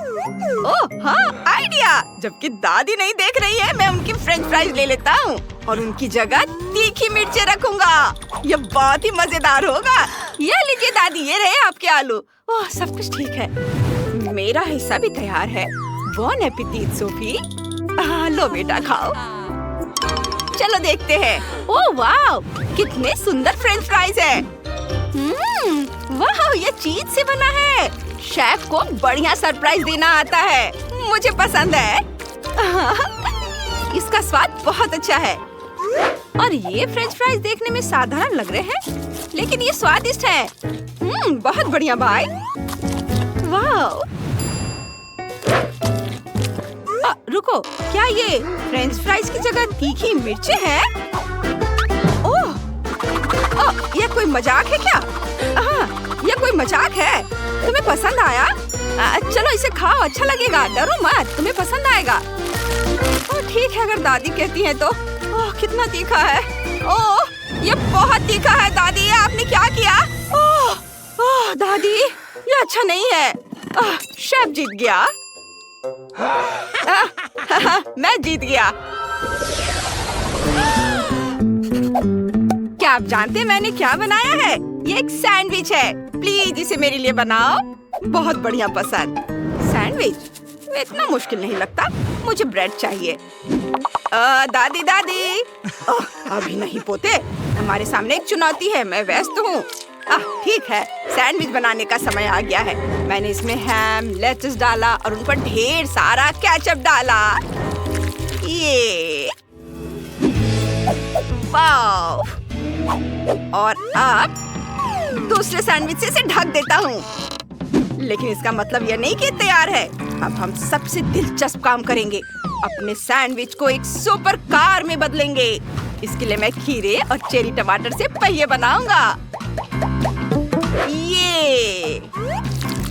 ओह हाँ, आइडिया। जबकि दादी नहीं देख रही है, मैं उनकी फ्रेंच फ्राइज ले लेता हूँ और उनकी जगह तीखी मिर्चें रखूंगा। यह बहुत ही मजेदार होगा। यह लीजिए दादी, ये रहे आपके आलू। ओह सब कुछ ठीक है। मेरा हिस्सा भी तैयार है। बॉन एपेटिट सोफी। लो बेटा खाओ। चलो देखते हैं। ओह वाह, कितने सुंदर फ्रेंच फ्राइज है। वाह, ये चीज से बना है। शेफ को बढ़िया सरप्राइज देना आता है। मुझे पसंद है। इसका स्वाद बहुत अच्छा है। और ये फ्रेंच फ्राइज देखने में साधारण लग रहे हैं, लेकिन ये स्वादिष्ट है। बहुत बढ़िया भाई। वाह। रुको, क्या ये फ्रेंच फ्राइज की जगह तीखी मिर्चें हैं? ओह, ये कोई मजाक है क्या? ये कोई मजाक है। तुम्हें पसंद आया? चलो इसे खाओ, अच्छा लगेगा। डरो मत, तुम्हें पसंद आएगा। ठीक है, अगर दादी कहती है तो। ओह कितना तीखा है। ओह ये बहुत तीखा है दादी, आपने क्या किया? ओह दादी, ये अच्छा नहीं है। शेफ जीत गया। मैं जीत गया। क्या आप जानते हैं मैंने क्या बनाया है? ये एक सैंडविच है। प्लीज इसे मेरे लिए बनाओ। बहुत बढ़िया पसंद। सैंडविच इतना मुश्किल नहीं लगता। मुझे ब्रेड चाहिए। दादी दादी। अभी नहीं पोते, हमारे सामने एक चुनौती है। मैं व्यस्त हूँ। ठीक है, सैंडविच बनाने का समय आ गया है। मैंने इसमें हैम, लेट्स डाला और उन पर ढेर सारा केचप डाला। ये वाव। और अब दूसरे सैंडविच से इसे ढक देता हूँ। लेकिन इसका मतलब यह नहीं कि तैयार है। अब हम सबसे दिलचस्प काम करेंगे। अपने सैंडविच को एक सुपर कार में बदलेंगे। इसके लिए मैं खीरे और चेरी टमाटर से पहिए बनाऊंगा। ये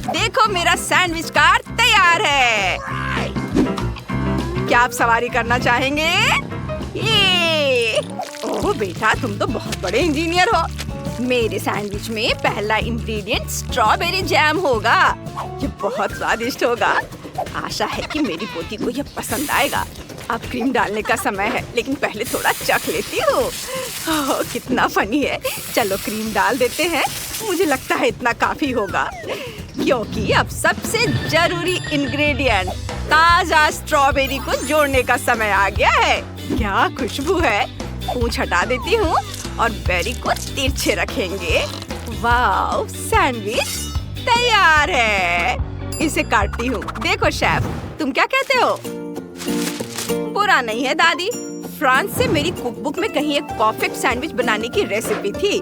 देखो, मेरा सैंडविच कार तैयार है। क्या आप सवारी करना चाहेंगे? ये ओह बेटा, तुम तो बहुत बड़े इंजीनियर हो। मेरे सैंडविच में पहला इंग्रेडिएंट स्ट्रॉबेरी जैम होगा। ये बहुत स्वादिष्ट होगा। आशा है कि मेरी पोती को ये पसंद आएगा। अब क्रीम डालने का समय है, लेकिन पहले थोड़ा चख लेती हूँ। कितना फनी है। चलो क्रीम डाल देते हैं। मुझे लगता है इतना काफी होगा, क्योंकि अब सबसे जरूरी इंग्रेडिएंट ताजा स्ट्रॉबेरी को जोड़ने का समय आ गया है। क्या खुशबू है। पूंछ हटा देती हूँ और बेरी को तिरछे रखेंगे। वाव, सैंडविच तैयार है। इसे काटती हूँ। देखो शेफ, तुम क्या कहते हो? बुरा नहीं है दादी। फ्रांस से मेरी कुकबुक में कहीं एक परफेक्ट सैंडविच बनाने की रेसिपी थी।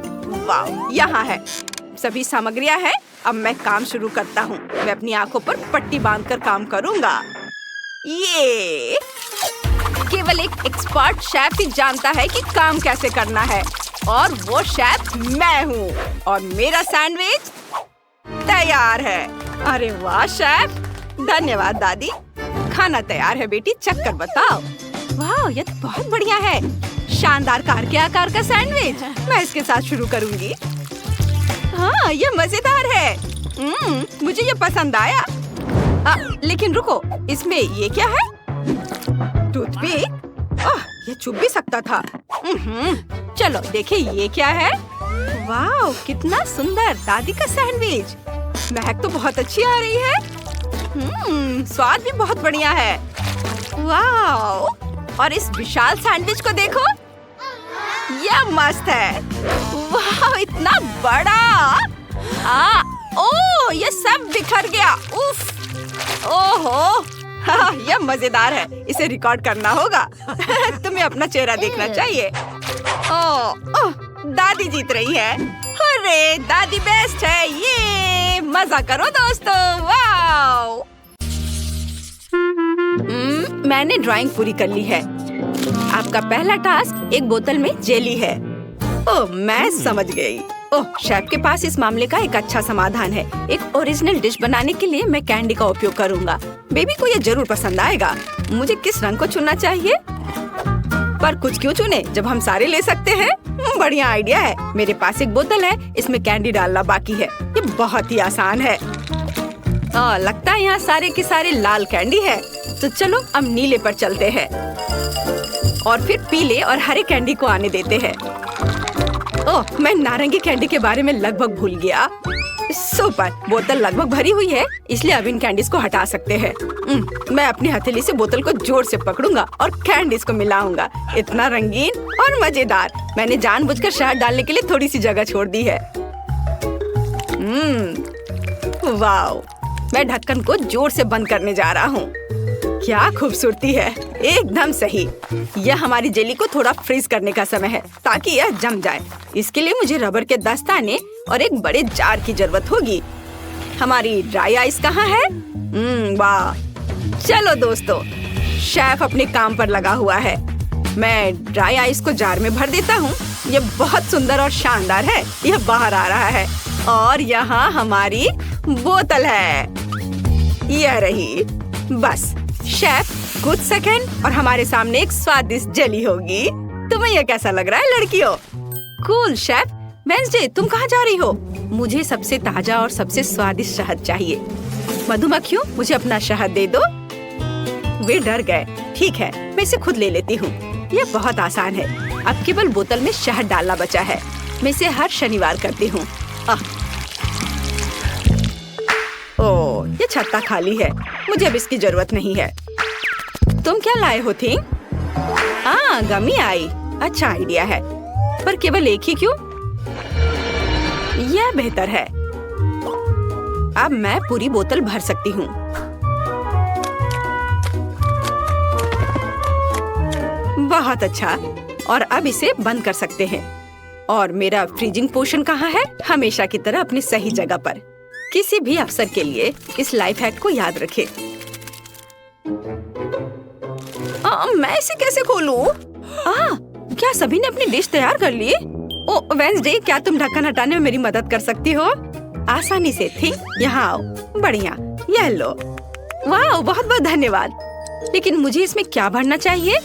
वाव, यहाँ है। सभी सामग्रियाँ हैं। अब मैं काम शुरू करता हूँ। मैं अपनी आंखों पर पट्टी बांधकर काम करूँगा। ये केवल एक एक्सपर्ट शेफ ही जानता है कि काम कैसे करना है, और वो शेफ मैं हूँ। और मेरा सैंडविच तैयार है। अरे वाह शेफ, धन्यवाद दादी। खाना तैयार है बेटी, चख कर बताओ। वाह, ये तो बहुत बढ़िया है। शानदार कार के आकार का सैंडविच। मैं इसके साथ शुरू करूंगी। हाँ, ये मजेदार है। मुझे ये पसंद आया। लेकिन रुको, इसमें ये क्या है? टूथपिक। ये चुभ भी सकता था। चलो देखे ये क्या है। वाह, कितना सुंदर दादी का सैंडविच। महक तो बहुत अच्छी आ रही है। स्वाद भी बहुत बढ़िया है। वाह, और इस विशाल सैंडविच को देखो। यह मस्त है। वाह, इतना बड़ा। ओह, ये सब बिखर गया। उफ, ओहो। यह मजेदार है। इसे रिकॉर्ड करना होगा। तुम्हें अपना चेहरा देखना चाहिए। ओह, दादी जीत रही है। अरे दादी बेस्ट है। ये मजा करो दोस्तों। वाओ! मैंने ड्राइंग पूरी कर ली है। आपका पहला टास्क एक बोतल में जेली है। ओह, मैं समझ गई। ओह, शेफ के पास इस मामले का एक अच्छा समाधान है। एक ओरिजिनल डिश बनाने के लिए मैं कैंडी का उपयोग करूंगा। बेबी को ये जरूर पसंद आएगा। मुझे किस रंग को चुनना चाहिए? पर कुछ क्यों चुने जब हम सारे ले सकते हैं? बढ़िया आइडिया है। मेरे पास एक बोतल है, इसमें कैंडी डालना बाकी है। ये बहुत ही आसान है। लगता है यहाँ सारे के सारे लाल कैंडी है। तो चलो अब नीले पर चलते हैं और फिर पीले और हरे कैंडी को आने देते हैं। ओह, मैं नारंगी कैंडी के बारे में लगभग भूल गया। सुपर! बोतल लगभग भरी हुई है, इसलिए अब इन कैंडीज को हटा सकते हैं। मैं अपनी हथेली से बोतल को जोर से पकड़ूंगा और कैंडीज को मिलाऊंगा। इतना रंगीन और मजेदार। मैंने जानबूझकर शहद डालने के लिए थोड़ी सी जगह छोड़ दी है। वाओ! मैं ढक्कन को जोर से बंद करने जा रहा हूँ। क्या खूबसूरती है, एकदम सही। यह हमारी जेली को थोड़ा फ्रीज करने का समय है ताकि यह जम जाए। इसके लिए मुझे रबर के दस्ताने और एक बड़े जार की जरूरत होगी। हमारी ड्राई आइस कहाँ है? वाह! चलो दोस्तों, शेफ अपने काम पर लगा हुआ है। मैं ड्राई आइस को जार में भर देता हूँ। यह बहुत सुंदर और शानदार है। यह बाहर आ रहा है और यहाँ हमारी बोतल है। यह रही। बस शेफ, कुछ सेकंड और हमारे सामने एक स्वादिष्ट जेली होगी। तुम्हें यह कैसा लग रहा है लड़कियों? Cool chef. वेंसडे, तुम कहाँ जा रही हो? मुझे सबसे ताजा और सबसे स्वादिष्ट शहद चाहिए। मधुमक्खियों, मुझे अपना शहद दे दो। वे डर गए। ठीक है, मैं इसे खुद ले लेती हूँ। यह बहुत आसान है। अब केवल बोतल में शहद डालना बचा है। मैं इसे हर शनिवार करती हूँ। ओह, ये छत्ता खाली है। मुझे अब इसकी जरूरत नहीं है। तुम क्या लाए हो थी? गमी आई। अच्छा आइडिया है, पर केवल एक ही क्यों? यह बेहतर है। अब मैं पूरी बोतल भर सकती हूँ। बहुत अच्छा। और अब इसे बंद कर सकते हैं। और मेरा फ्रीजिंग पोर्शन कहाँ है? हमेशा की तरह अपनी सही जगह पर। किसी भी अवसर के लिए इस लाइफ हैक को याद रखें। मैं इसे कैसे खोलूं? क्या सभी ने अपनी डिश तैयार कर ली? ओह वेंसडे, क्या तुम ढक्कन हटाने में मेरी मदद कर सकती हो? आसानी से थी। यहाँ आओ। बढ़िया, यह लो। वाह, बहुत बहुत धन्यवाद। लेकिन मुझे इसमें क्या भरना चाहिए?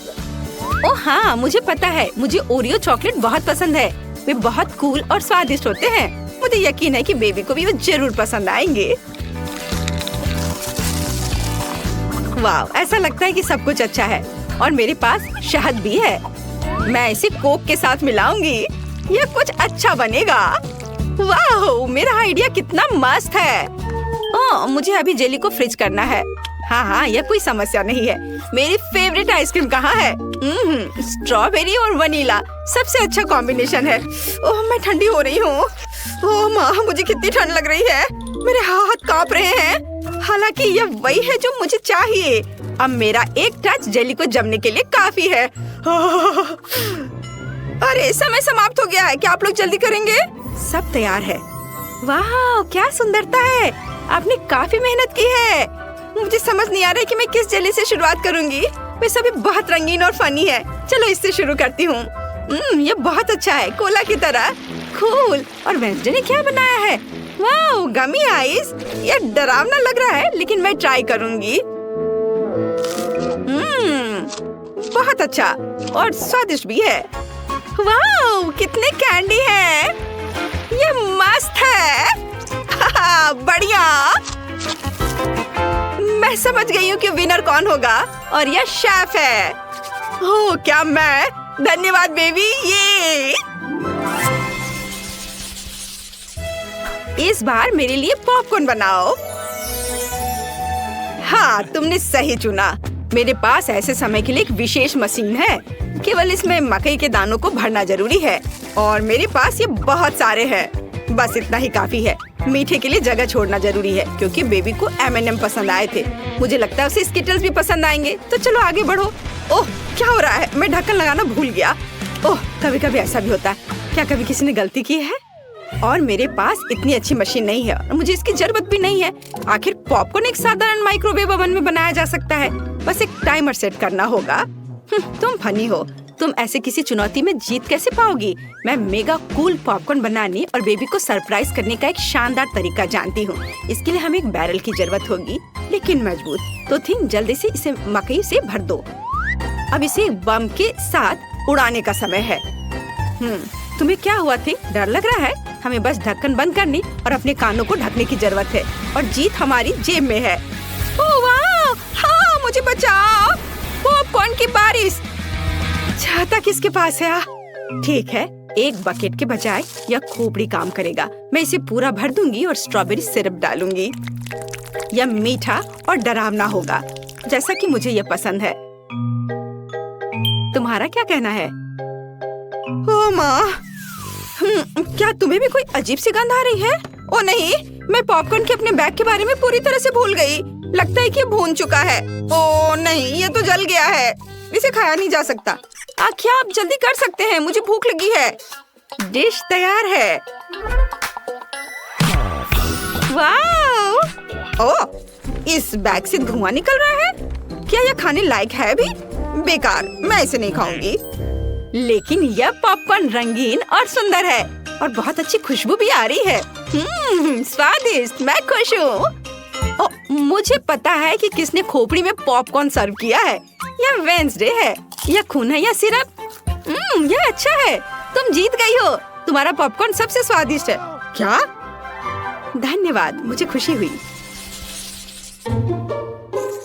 ओह हाँ, मुझे पता है। मुझे ओरियो चॉकलेट बहुत पसंद है। वे बहुत कूल और स्वादिष्ट होते हैं। मुझे यकीन है कि बेबी को भी वो जरूर पसंद आएंगे। वाह, ऐसा लगता है कि सब कुछ अच्छा है और मेरे पास शहद भी है। मैं इसे कोक के साथ मिलाऊंगी। यह कुछ अच्छा बनेगा। वाह, मेरा आइडिया कितना मस्त है। मुझे अभी जेली को फ्रीज करना है। हाँ, यह कोई समस्या नहीं है। मेरी फेवरेट आइसक्रीम कहाँ है? स्ट्रॉबेरी और वनीला सबसे अच्छा कॉम्बिनेशन है। ओह, मैं ठंडी हो रही हूँ। ओह माँ, मुझे कितनी ठंड लग रही है। मेरे हाथ कांप रहे हैं। हालांकि यह वही है जो मुझे चाहिए। अब मेरा एक टच जेली को जमने के लिए काफी है। अरे, समय समाप्त हो गया है। क्या आप लोग जल्दी करेंगे? सब तैयार है। वाह, क्या सुंदरता है। आपने काफी मेहनत की है। मुझे समझ नहीं आ रहा है कि मैं किस जेली से शुरुआत करूंगी। वे सभी बहुत रंगीन और फनी है। चलो इससे शुरू करती हूँ। ये बहुत अच्छा है, कोला की तरह। कूल। और वेंसडे ने क्या बनाया है? वाह, गमी आइस। ये डरावना लग रहा है, लेकिन मैं ट्राई करूंगी। बहुत अच्छा और स्वादिष्ट भी है। वाह, कितने कैंडी है। ये मस्त है। बढ़िया। मैं समझ गई हूँ कि विनर कौन होगा और यह शेफ है। ओह, क्या मैं? धन्यवाद बेबी। ये इस बार मेरे लिए पॉपकॉर्न बनाओ। हाँ, तुमने सही चुना। मेरे पास ऐसे समय के लिए एक विशेष मशीन है। केवल इसमें मकई के दानों को भरना जरूरी है और मेरे पास ये बहुत सारे हैं। बस इतना ही काफी है। मीठे के लिए जगह छोड़ना जरूरी है क्योंकि बेबी को M&M पसंद आए थे। मुझे लगता है उसे स्किटल्स भी पसंद आएंगे। तो चलो आगे बढ़ो। ओह, क्या हो रहा है? मैं ढक्कन लगाना भूल गया। ओह, कभी कभी ऐसा भी होता है। क्या कभी किसी ने गलती की है? और मेरे पास इतनी अच्छी मशीन नहीं है और मुझे इसकी जरूरत भी नहीं है। आखिर पॉपकॉर्न एक साधारण माइक्रोवेव ओवन में बनाया जा सकता है, बस एक टाइमर सेट करना होगा। तुम फनी हो। तुम ऐसे किसी चुनौती में जीत कैसे पाओगी? मैं मेगा कूल पॉपकॉर्न बनाने और बेबी को सरप्राइज करने का एक शानदार तरीका जानती हूँ। इसके लिए हमें एक बैरल की जरूरत होगी, लेकिन मजबूत। तो थिंग जल्दी से इसे मकई से भर दो। अब इसे बम के साथ उड़ाने का समय है। तुम्हें क्या हुआ थी? डर लग रहा है? हमें बस ढक्कन बंद करने और अपने कानों को ढकने की जरूरत है और जीत हमारी जेब में है। ओह वाह! हाँ, मुझे बचाओ! पॉपकॉर्न की बारिश। छाता किसके पास है? ठीक है, एक बकेट के बजाय यह खोपड़ी काम करेगा। मैं इसे पूरा भर दूंगी और स्ट्रॉबेरी सिरप डालूंगी। यह मीठा और डरावना होगा, जैसा कि मुझे यह पसंद है। तुम्हारा क्या कहना है? ओह माँ, क्या तुम्हें भी कोई अजीब सी गंध आ रही है? ओ नहीं, मैं पॉपकॉर्न के अपने बैग के बारे में पूरी तरह से भूल गई। लगता है कि भून चुका है। ओ नहीं, ये तो जल गया है। इसे खाया नहीं जा सकता। क्या आप जल्दी कर सकते हैं? मुझे भूख लगी है। डिश तैयार है। वाह! ओह, इस बैग से धुआं निकल रहा है। क्या यह खाने लायक है भी? बेकार, मैं इसे नहीं खाऊंगी। लेकिन यह पॉपकॉर्न रंगीन और सुंदर है और बहुत अच्छी खुशबू भी आ रही है। स्वादिष्ट, मैं खुश हूँ। मुझे पता है कि किसने खोपड़ी में पॉपकॉर्न सर्व किया है। यह वेंसडे है। यह खून है या सिरप? यह अच्छा है। तुम जीत गई हो। तुम्हारा पॉपकॉर्न सबसे स्वादिष्ट है। क्या? धन्यवाद, मुझे खुशी हुई।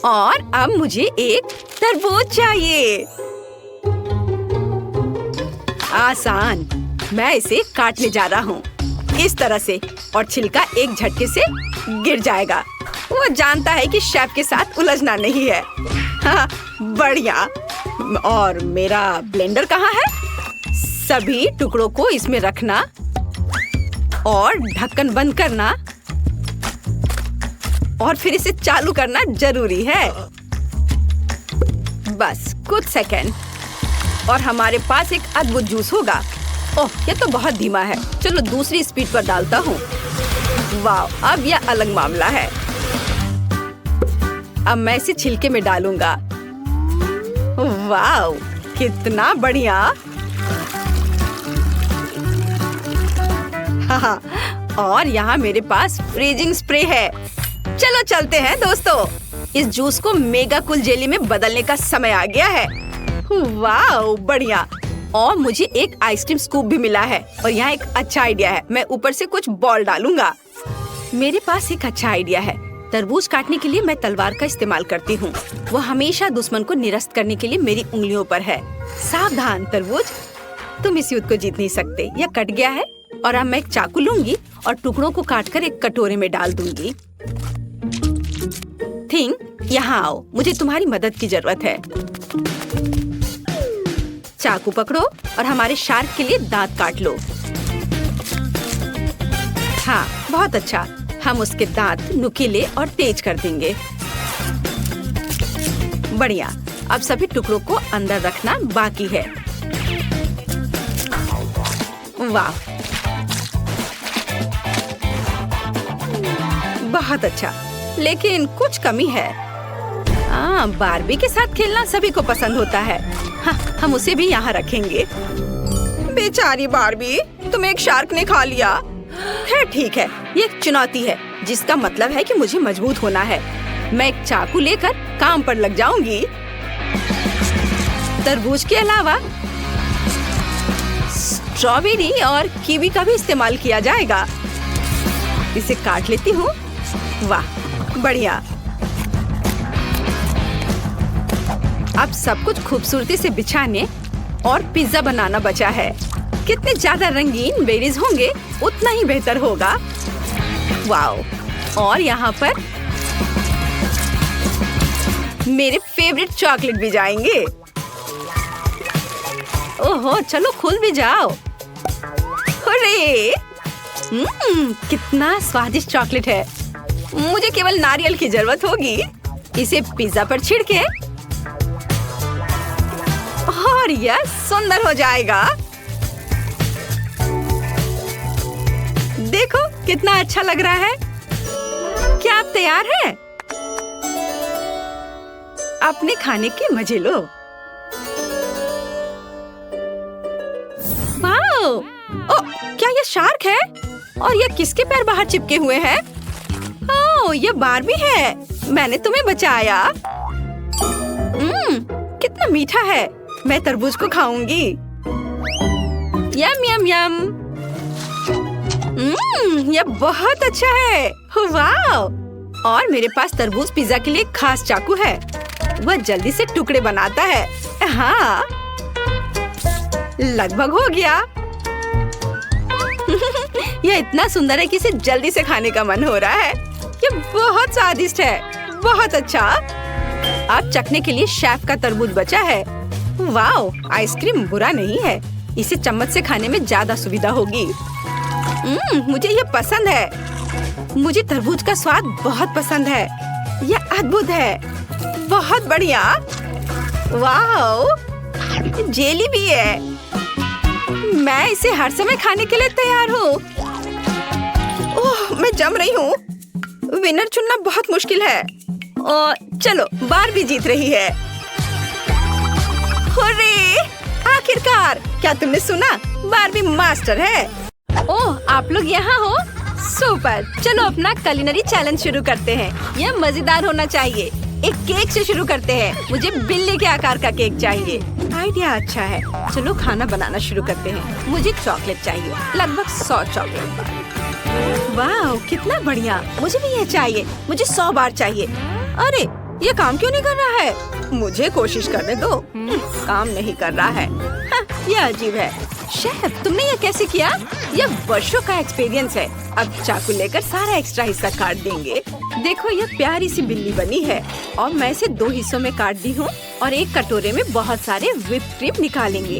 और अब मुझे एक तरबूज चाहिए। आसान, मैं इसे काटने जा रहा हूँ इस तरह से और छिलका एक झटके से गिर जाएगा। वो जानता है कि शेफ के साथ उलझना नहीं है। हाँ, बढ़िया। और मेरा ब्लेंडर कहाँ है? सभी टुकड़ों को इसमें रखना और ढक्कन बंद करना और फिर इसे चालू करना जरूरी है। बस कुछ सेकंड और हमारे पास एक अद्भुत जूस होगा। ओह, ये तो बहुत धीमा है। चलो दूसरी स्पीड पर डालता हूँ। वाह, अब यह अलग मामला है। अब मैं इसे छिलके में डालूंगा। वाह, कितना बढ़िया। हाँ, और यहाँ मेरे पास फ्रीजिंग स्प्रे है। चलो चलते हैं दोस्तों। इस जूस को मेगा कूल जेली में बदलने का समय आ गया है। वाह, बढ़िया। और मुझे एक आइसक्रीम स्कूप भी मिला है और यहाँ एक अच्छा आइडिया है। मैं ऊपर से कुछ बॉल डालूंगा। मेरे पास एक अच्छा आइडिया है। तरबूज काटने के लिए मैं तलवार का इस्तेमाल करती हूँ। वो हमेशा दुश्मन को निरस्त करने के लिए मेरी उंगलियों पर है। सावधान तरबूज, तुम इस युद्ध को जीत नहीं सकते। यह कट गया है और अब मैं एक चाकू लूंगी और टुकड़ों को काटकर एक कटोरे में डाल दूंगी। थिंग, यहाँ आओ, मुझे तुम्हारी मदद की जरूरत है। चाकू पकड़ो और हमारे शार्क के लिए दांत काट लो। हाँ, बहुत अच्छा। हम उसके दांत नुकीले और तेज कर देंगे। बढ़िया। अब सभी टुकड़ों को अंदर रखना बाकी है। वाह, बहुत अच्छा, लेकिन कुछ कमी है। बारबी के साथ खेलना सभी को पसंद होता है। हाँ, हम उसे भी यहाँ रखेंगे। बेचारी बारबी, तुम्हें एक शार्क ने खा लिया। खैर ठीक है, ये एक चुनौती है, जिसका मतलब है कि मुझे मजबूत होना है। मैं एक चाकू लेकर काम पर लग जाऊंगी। तरबूज के अलावा स्ट्रॉबेरी और कीवी का भी इस्तेमाल किया जाएगा। इसे काट लेती हूँ। वाह, बढ़िया। अब सब कुछ खूबसूरती से बिछाने और पिज्जा बनाना बचा है। कितने ज्यादा रंगीन बेरीज होंगे उतना ही बेहतर होगा। वाह, और यहाँ पर मेरे फेवरेट चॉकलेट भी जाएंगे। ओहो, चलो खुल भी जाओ। अरे, कितना स्वादिष्ट चॉकलेट है। मुझे केवल नारियल की जरूरत होगी। इसे पिज्जा पर छिड़के और यह सुंदर हो जाएगा। देखो कितना अच्छा लग रहा है। क्या आप तैयार हैं? अपने खाने के मजे लो। वाओ! ओह, क्या ये शार्क है? और ये किसके पैर बाहर चिपके हुए हैं? ओह, ये बारबी है। मैंने तुम्हें बचाया। कितना मीठा है। मैं तरबूज को खाऊंगी। यम यम यम। ये बहुत अच्छा है। वाओ! और मेरे पास तरबूज पिज्जा के लिए खास चाकू है। वह जल्दी से टुकड़े बनाता है। हाँ, लगभग हो गया। यह इतना सुंदर है कि इसे जल्दी से खाने का मन हो रहा है। ये बहुत स्वादिष्ट है। बहुत अच्छा। अब चखने के लिए शेफ का तरबूज बचा है। वाओ! आइसक्रीम बुरा नहीं है। इसे चम्मच से खाने में ज्यादा सुविधा होगी। मुझे ये पसंद है। मुझे तरबूज का स्वाद बहुत पसंद है। यह अद्भुत है। बहुत बढ़िया। वाओ! जेली भी है। मैं इसे हर समय खाने के लिए तैयार हूँ। ओह, मैं जम रही हूँ। विनर चुनना बहुत मुश्किल है। और चलो, बारबी जीत रही है। हुर्रे! आखिरकार! क्या तुमने सुना? बारबी मास्टर है। ओह, आप लोग यहाँ हो? सुपर! चलो अपना कुलिनरी चैलेंज शुरू करते हैं। यह मजेदार होना चाहिए। एक केक से शुरू करते हैं। मुझे बिल्ली के आकार का केक चाहिए। आइडिया अच्छा है। चलो खाना बनाना शुरू करते हैं। मुझे चॉकलेट चाहिए, लगभग 100 चॉकलेट। वाह, कितना बढ़िया। मुझे भी ये चाहिए। मुझे 100 बार चाहिए। अरे, ये काम क्यों नहीं कर रहा है? मुझे कोशिश करने दो। काम नहीं कर रहा है। यह अजीब है। शेफ, तुमने ये कैसे किया? यह वर्षों का एक्सपीरियंस है। अब चाकू लेकर सारा एक्स्ट्रा हिस्सा काट देंगे। देखो, यह प्यारी सी बिल्ली बनी है और मैं इसे 2 हिस्सों में काट दी हूँ और एक कटोरे में बहुत सारे व्हिप क्रीम निकालेंगे।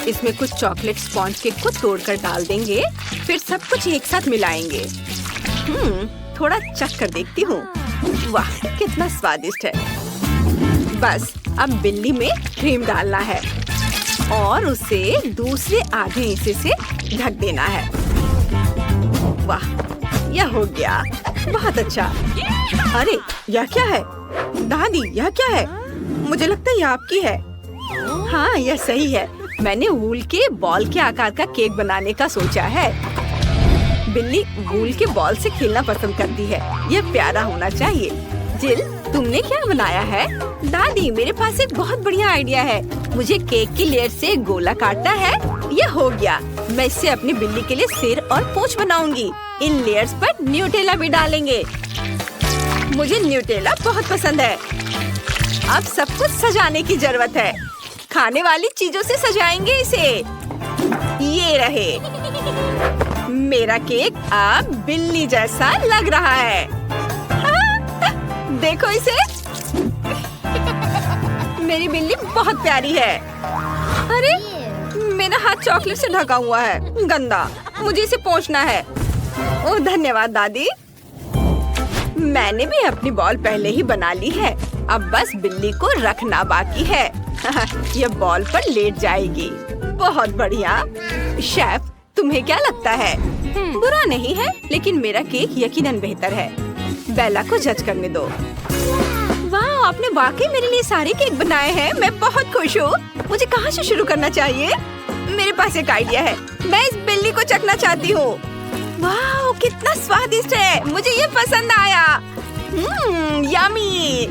इसमें कुछ चॉकलेट स्पॉन्ज केक को तोड़कर डाल देंगे। फिर सब कुछ एक साथ मिलाएंगे। थोड़ा चख कर देखती हूँ। वाह, कितना स्वादिष्ट है। बस अब बिल्ली में क्रीम डालना है और उसे दूसरे आधे हिस्से से ढक देना है। वाह, यह हो गया। बहुत अच्छा। अरे, यह क्या है? दादी, यह क्या है? मुझे लगता है यह आपकी है। हाँ, यह सही है। मैंने वूल के बॉल के आकार का केक बनाने का सोचा है। बिल्ली वूल के बॉल से खेलना पसंद करती है। यह प्यारा होना चाहिए। जिल, तुमने क्या बनाया है? दादी, मेरे पास एक बहुत बढ़िया आइडिया है। मुझे केक की लेयर से गोला काटना है। यह हो गया। मैं इससे अपनी बिल्ली के लिए सिर और पूंछ बनाऊंगी। इन लेयर्स पर न्यूटेला भी डालेंगे। मुझे न्यूटेला बहुत पसंद है। अब सब कुछ सजाने की जरूरत है। खाने वाली चीजों से सजाएंगे इसे। ये रहे। मेरा केक अब बिल्ली जैसा लग रहा है। देखो इसे। मेरी बिल्ली बहुत प्यारी है। अरे, मेरा हाथ चॉकलेट से ढका हुआ है। गंदा। मुझे इसे पोंछना है। ओह, धन्यवाद दादी। मैंने भी अपनी बॉल पहले ही बना ली है। अब बस बिल्ली को रखना बाकी है। ये बॉल पर लेट जाएगी। बहुत बढ़िया। शेफ, तुम्हें क्या लगता है? बुरा नहीं है, लेकिन मेरा केक यकीनन बेहतर है। बेला को जज करने दो। वाह, आपने वाकई मेरे लिए सारे केक बनाए हैं। मैं बहुत खुश हूँ। मुझे कहाँ से शुरू करना चाहिए? मेरे पास एक आइडिया है। मैं इस बिल्ली को चखना चाहती हूँ। वाह, कितना स्वादिष्ट है। मुझे ये पसंद आया। यम्मी।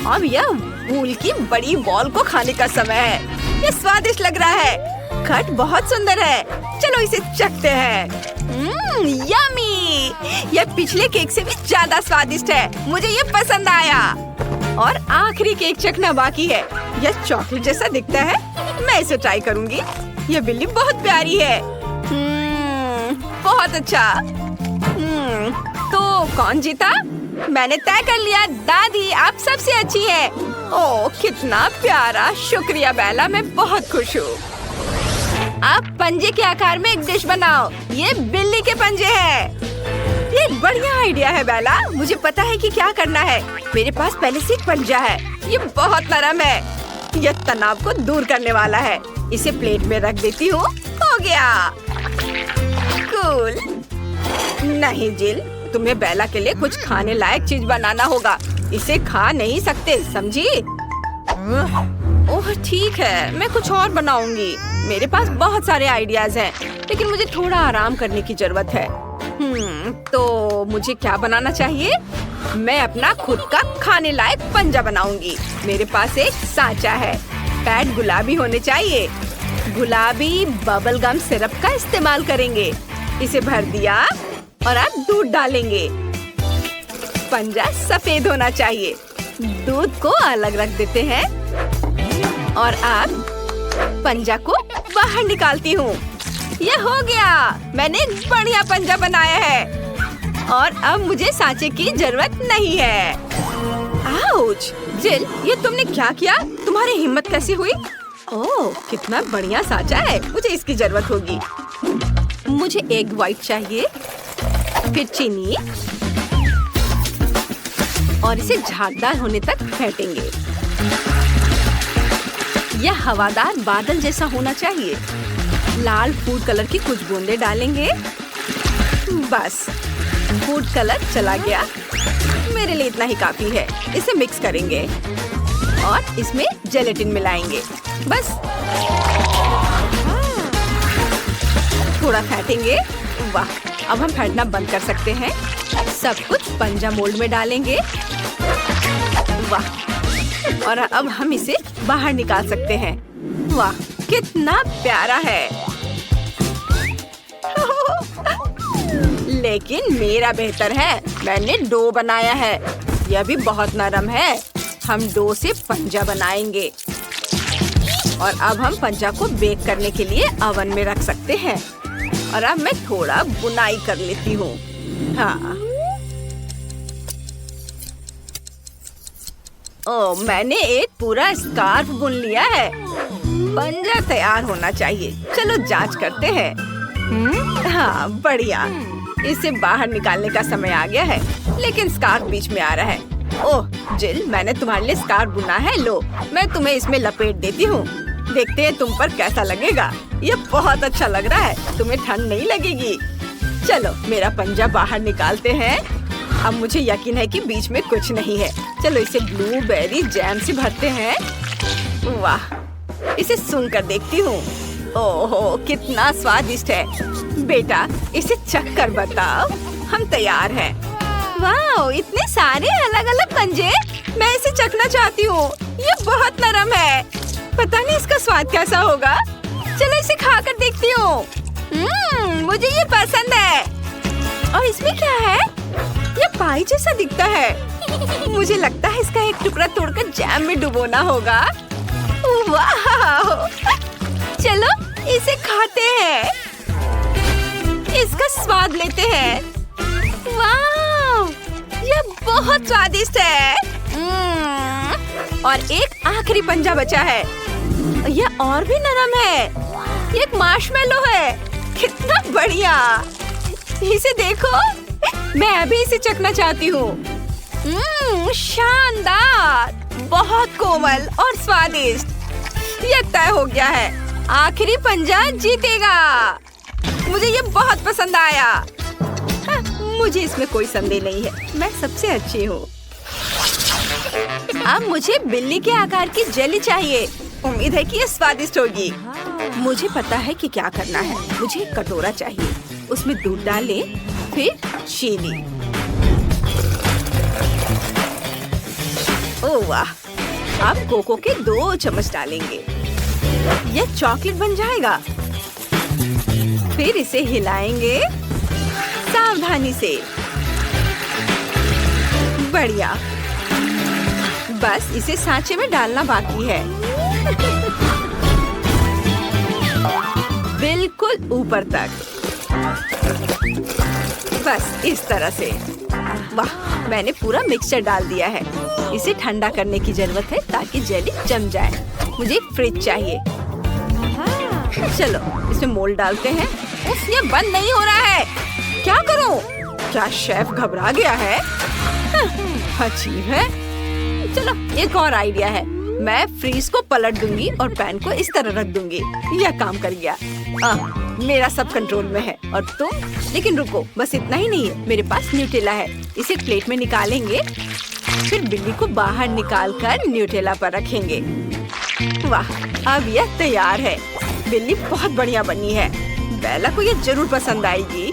अब यह वूल की बड़ी बॉल को खाने का समय है। ये स्वादिष्ट लग रहा है। कट बहुत सुंदर है। चलो इसे चखते हैं। यम्मी। यह पिछले केक से भी ज्यादा स्वादिष्ट है। मुझे ये पसंद आया। और आखिरी केक चखना बाकी है। यह चॉकलेट जैसा दिखता है। मैं इसे ट्राई करूंगी। यह बिल्ली बहुत प्यारी है। बहुत अच्छा। तो कौन जीता? मैंने तय कर लिया। दादी, आप सबसे अच्छी है। ओह, कितना प्यारा। शुक्रिया बेला, मैं बहुत खुश हूँ। आप पंजे के आकार में एक डिश बनाओ। ये बिल्ली के पंजे हैं। ये बढ़िया आइडिया है बेला। मुझे पता है कि क्या करना है। मेरे पास पहले से एक पंजा है। ये बहुत नरम है। यह तनाव को दूर करने वाला है। इसे प्लेट में रख देती हूँ। हो गया। कूल। नहीं जिल, तुम्हें बेला के लिए कुछ खाने लायक चीज बनाना होगा। इसे खा नहीं सकते, समझी? ओह ठीक है, मैं कुछ और बनाऊंगी। मेरे पास बहुत सारे आइडियाज हैं, लेकिन मुझे थोड़ा आराम करने की जरूरत है। तो मुझे क्या बनाना चाहिए? मैं अपना खुद का खाने लायक पंजा बनाऊंगी। मेरे पास एक सांचा है। पैड गुलाबी होने चाहिए। गुलाबी बबल गम सिरप का इस्तेमाल करेंगे। इसे भर दिया और आप दूध डालेंगे। पंजा सफेद होना चाहिए। दूध को अलग रख देते हैं और अब पंजा को बाहर निकालती हूँ। ये हो गया, मैंने एक बढ़िया पंजा बनाया है और अब मुझे सांचे की जरूरत नहीं है। आउच! जिल, ये तुमने क्या किया? तुम्हारी हिम्मत कैसी हुई? ओह, कितना बढ़िया सांचा है। मुझे इसकी जरूरत होगी। मुझे एग व्हाइट चाहिए, फिर चीनी और इसे झागदार होने तक फेंटेंगे। यह हवादार बादल जैसा होना चाहिए। लाल फूड कलर की कुछ बूंदे डालेंगे। बस, फूड कलर चला गया। मेरे लिए इतना ही काफी है। इसे मिक्स करेंगे और इसमें जेलेटिन मिलाएंगे। बस थोड़ा फेंटेंगे। वाह, अब हम फेंटना बंद कर सकते हैं। सब कुछ पंजा मोल्ड में डालेंगे। वाह, और अब हम इसे बाहर निकाल सकते हैं। वाह, कितना प्यारा है। लेकिन मेरा बेहतर है। मैंने डो बनाया है। यह भी बहुत नरम है। हम डो से पंजा बनाएंगे और अब हम पंजा को बेक करने के लिए ओवन में रख सकते हैं। और अब मैं थोड़ा बुनाई कर लेती हूँ। हाँ, ओह, मैंने एक पूरा स्कार्फ बुन लिया है। पंजा तैयार होना चाहिए। चलो जांच करते हैं। हाँ, बढ़िया। इसे बाहर निकालने का समय आ गया है, लेकिन स्कार्फ बीच में आ रहा है। ओह जिल, मैंने तुम्हारे लिए स्कार्फ बुना है। लो, मैं तुम्हें इसमें लपेट देती हूँ। देखते हैं तुम पर कैसा लगेगा। ये बहुत अच्छा लग रहा है। तुम्हें ठंड नहीं लगेगी। चलो, मेरा पंजा बाहर निकालते हैं। अब मुझे यकीन है कि बीच में कुछ नहीं है। चलो इसे ब्लूबेरी जैम से भरते हैं। वाह, इसे सूंघ कर देखती हूँ। ओहो, कितना स्वादिष्ट है। बेटा, इसे चख कर बताओ। हम तैयार हैं। वाह, इतने सारे अलग अलग पंजे। मैं इसे चखना चाहती हूँ। ये बहुत नरम है। पता नहीं इसका स्वाद कैसा होगा। चलो इसे खा कर देखती हूँ। मुझे ये पसंद है। और इसमें क्या है? ये पाई जैसा दिखता है। मुझे लगता है इसका एक टुकड़ा तोड़कर जैम में डुबोना होगा। वाह! चलो इसे खाते हैं। इसका स्वाद लेते हैं। वाह! यह बहुत स्वादिष्ट है। और एक आखिरी पंजा बचा है। यह और भी नरम है। ये एक मार्शमेलो है। कितना बढ़िया। इसे देखो। मैं अभी इसे चखना चाहती हूँ। शानदार, बहुत कोमल और स्वादिष्ट। ये तय हो गया है। आखिरी पंजा जीतेगा। मुझे ये बहुत पसंद आया। मुझे इसमें कोई संदेह नहीं है। मैं सबसे अच्छी हूँ। अब मुझे बिल्ली के आकार की जेली चाहिए। उम्मीद है कि ये स्वादिष्ट होगी। मुझे पता है कि क्या करना है। मुझे एक कटोरा चाहिए। उसमें दूध डालें, फिर चीनी। ओह वाह! अब कोको के 2 चम्मच डालेंगे। यह चॉकलेट बन जाएगा। फिर इसे हिलाएंगे सावधानी से। बढ़िया। बस इसे सांचे में डालना बाकी है। बिल्कुल ऊपर तक। बस इस तरह से। वाह, मैंने पूरा मिक्सचर डाल दिया है। इसे ठंडा करने की जरूरत है ताकि जेली जम जाए। मुझे एक फ्रिज चाहिए। चलो इसमें मोल्ड डालते हैं। उफ, ये बंद नहीं हो रहा है। क्या करूं? क्या शेफ घबरा गया है? अजीब है। चलो एक और आइडिया है। मैं फ्रीज को पलट दूंगी और पैन को इस तरह रख दूंगी। यह काम कर गया। मेरा सब कंट्रोल में है। और तुम? लेकिन रुको, बस इतना ही नहीं है, मेरे पास न्यूटेला है। इसे प्लेट में निकालेंगे, फिर बिल्ली को बाहर निकालकर न्यूटेला पर रखेंगे। वाह, अब यह तैयार है। बिल्ली बहुत बढ़िया बनी है। बेला को यह जरूर पसंद आएगी।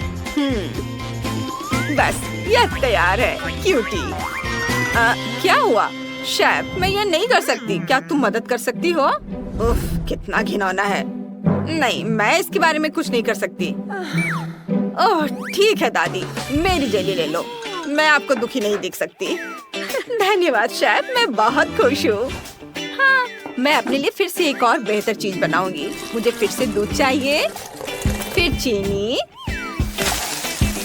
बस यह तैयार है। क्यूटी। क्या हुआ? शेफ, मैं यह नहीं कर सकती। क्या तुम मदद कर सकती हो? उफ, कितना घिनौना है। नहीं, मैं इसके बारे में कुछ नहीं कर सकती। ओह ठीक है दादी, मेरी जेली ले लो। मैं आपको दुखी नहीं देख सकती। धन्यवाद शेफ, मैं बहुत खुश हूँ। हाँ, मैं अपने लिए फिर से एक और बेहतर चीज बनाऊंगी। मुझे फिर से दूध चाहिए, फिर चीनी,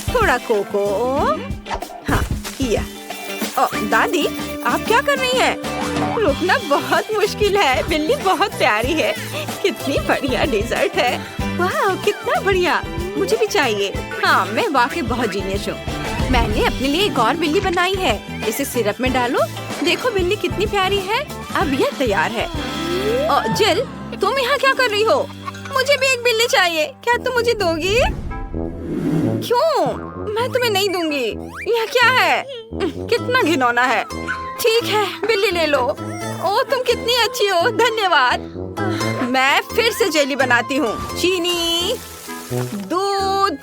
थोड़ा कोको। हाँ, दादी आप क्या कर रही हैं? रुकना बहुत मुश्किल है। बिल्ली बहुत प्यारी है। कितनी बढ़िया डेजर्ट है। वाह, कितना बढ़िया। मुझे भी चाहिए। हाँ, मैं वाकई बहुत जीनियस हूँ। मैंने अपने लिए एक और बिल्ली बनाई है। इसे सिरप में डालो। देखो बिल्ली कितनी प्यारी है। अब यह तैयार है। जिल, तुम यहाँ क्या कर रही हो? मुझे भी एक बिल्ली चाहिए। क्या तुम मुझे दोगी? क्यों? मैं तुम्हें नहीं दूंगी। यह क्या है? कितना घिनौना है। ठीक है, बिल्ली ले लो। ओह, तुम कितनी अच्छी हो। धन्यवाद। मैं फिर से जेली बनाती हूँ। चीनी, दूध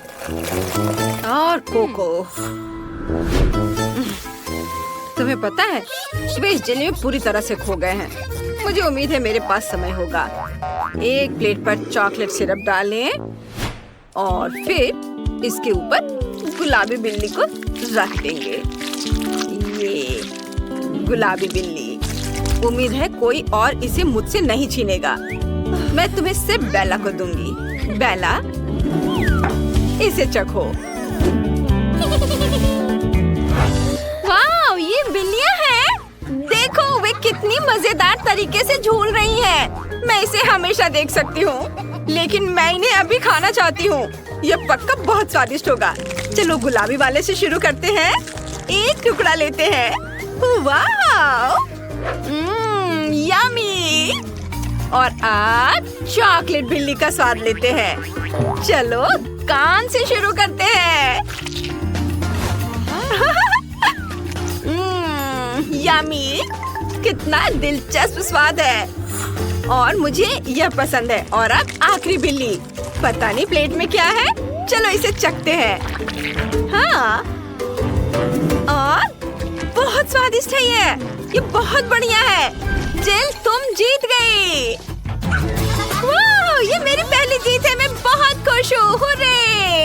और कोको। तुम्हें पता है, वे इस जेली में पूरी तरह से खो गए हैं। मुझे उम्मीद है मेरे पास समय होगा। एक प्लेट पर चॉकलेट सिरप डालें और फिर इसके ऊपर गुलाबी बिल्ली को रख देंगे। ये गुलाबी बिल्ली। उम्मीद है कोई और इसे मुझसे नहीं छीनेगा। मैं तुम्हें सिर्फ बेला को दूंगी। बेला, इसे चखो। वाह, ये बिल्लियां हैं। देखो वे कितनी मजेदार तरीके से झूल रही हैं। मैं इसे हमेशा देख सकती हूँ, लेकिन मैं इन्हें अभी खाना चाहती हूँ। यह पक्का बहुत स्वादिष्ट होगा। चलो गुलाबी वाले से शुरू करते हैं। एक टुकड़ा लेते हैं। वाह, यम्मी। और आज चॉकलेट बिल्ली का स्वाद लेते हैं। चलो कान से शुरू करते हैं। यम्मी, कितना दिलचस्प स्वाद है। और मुझे यह पसंद है। और अब आखिरी बिल्ली। पता नहीं प्लेट में क्या है। चलो इसे चखते हैं। हाँ, और बहुत स्वादिष्ट है ये बहुत बढ़िया है। जिल, तुम जीत गई। वाह, ये मेरी पहली जीत है। मैं बहुत खुश हूँ। हुर्रे!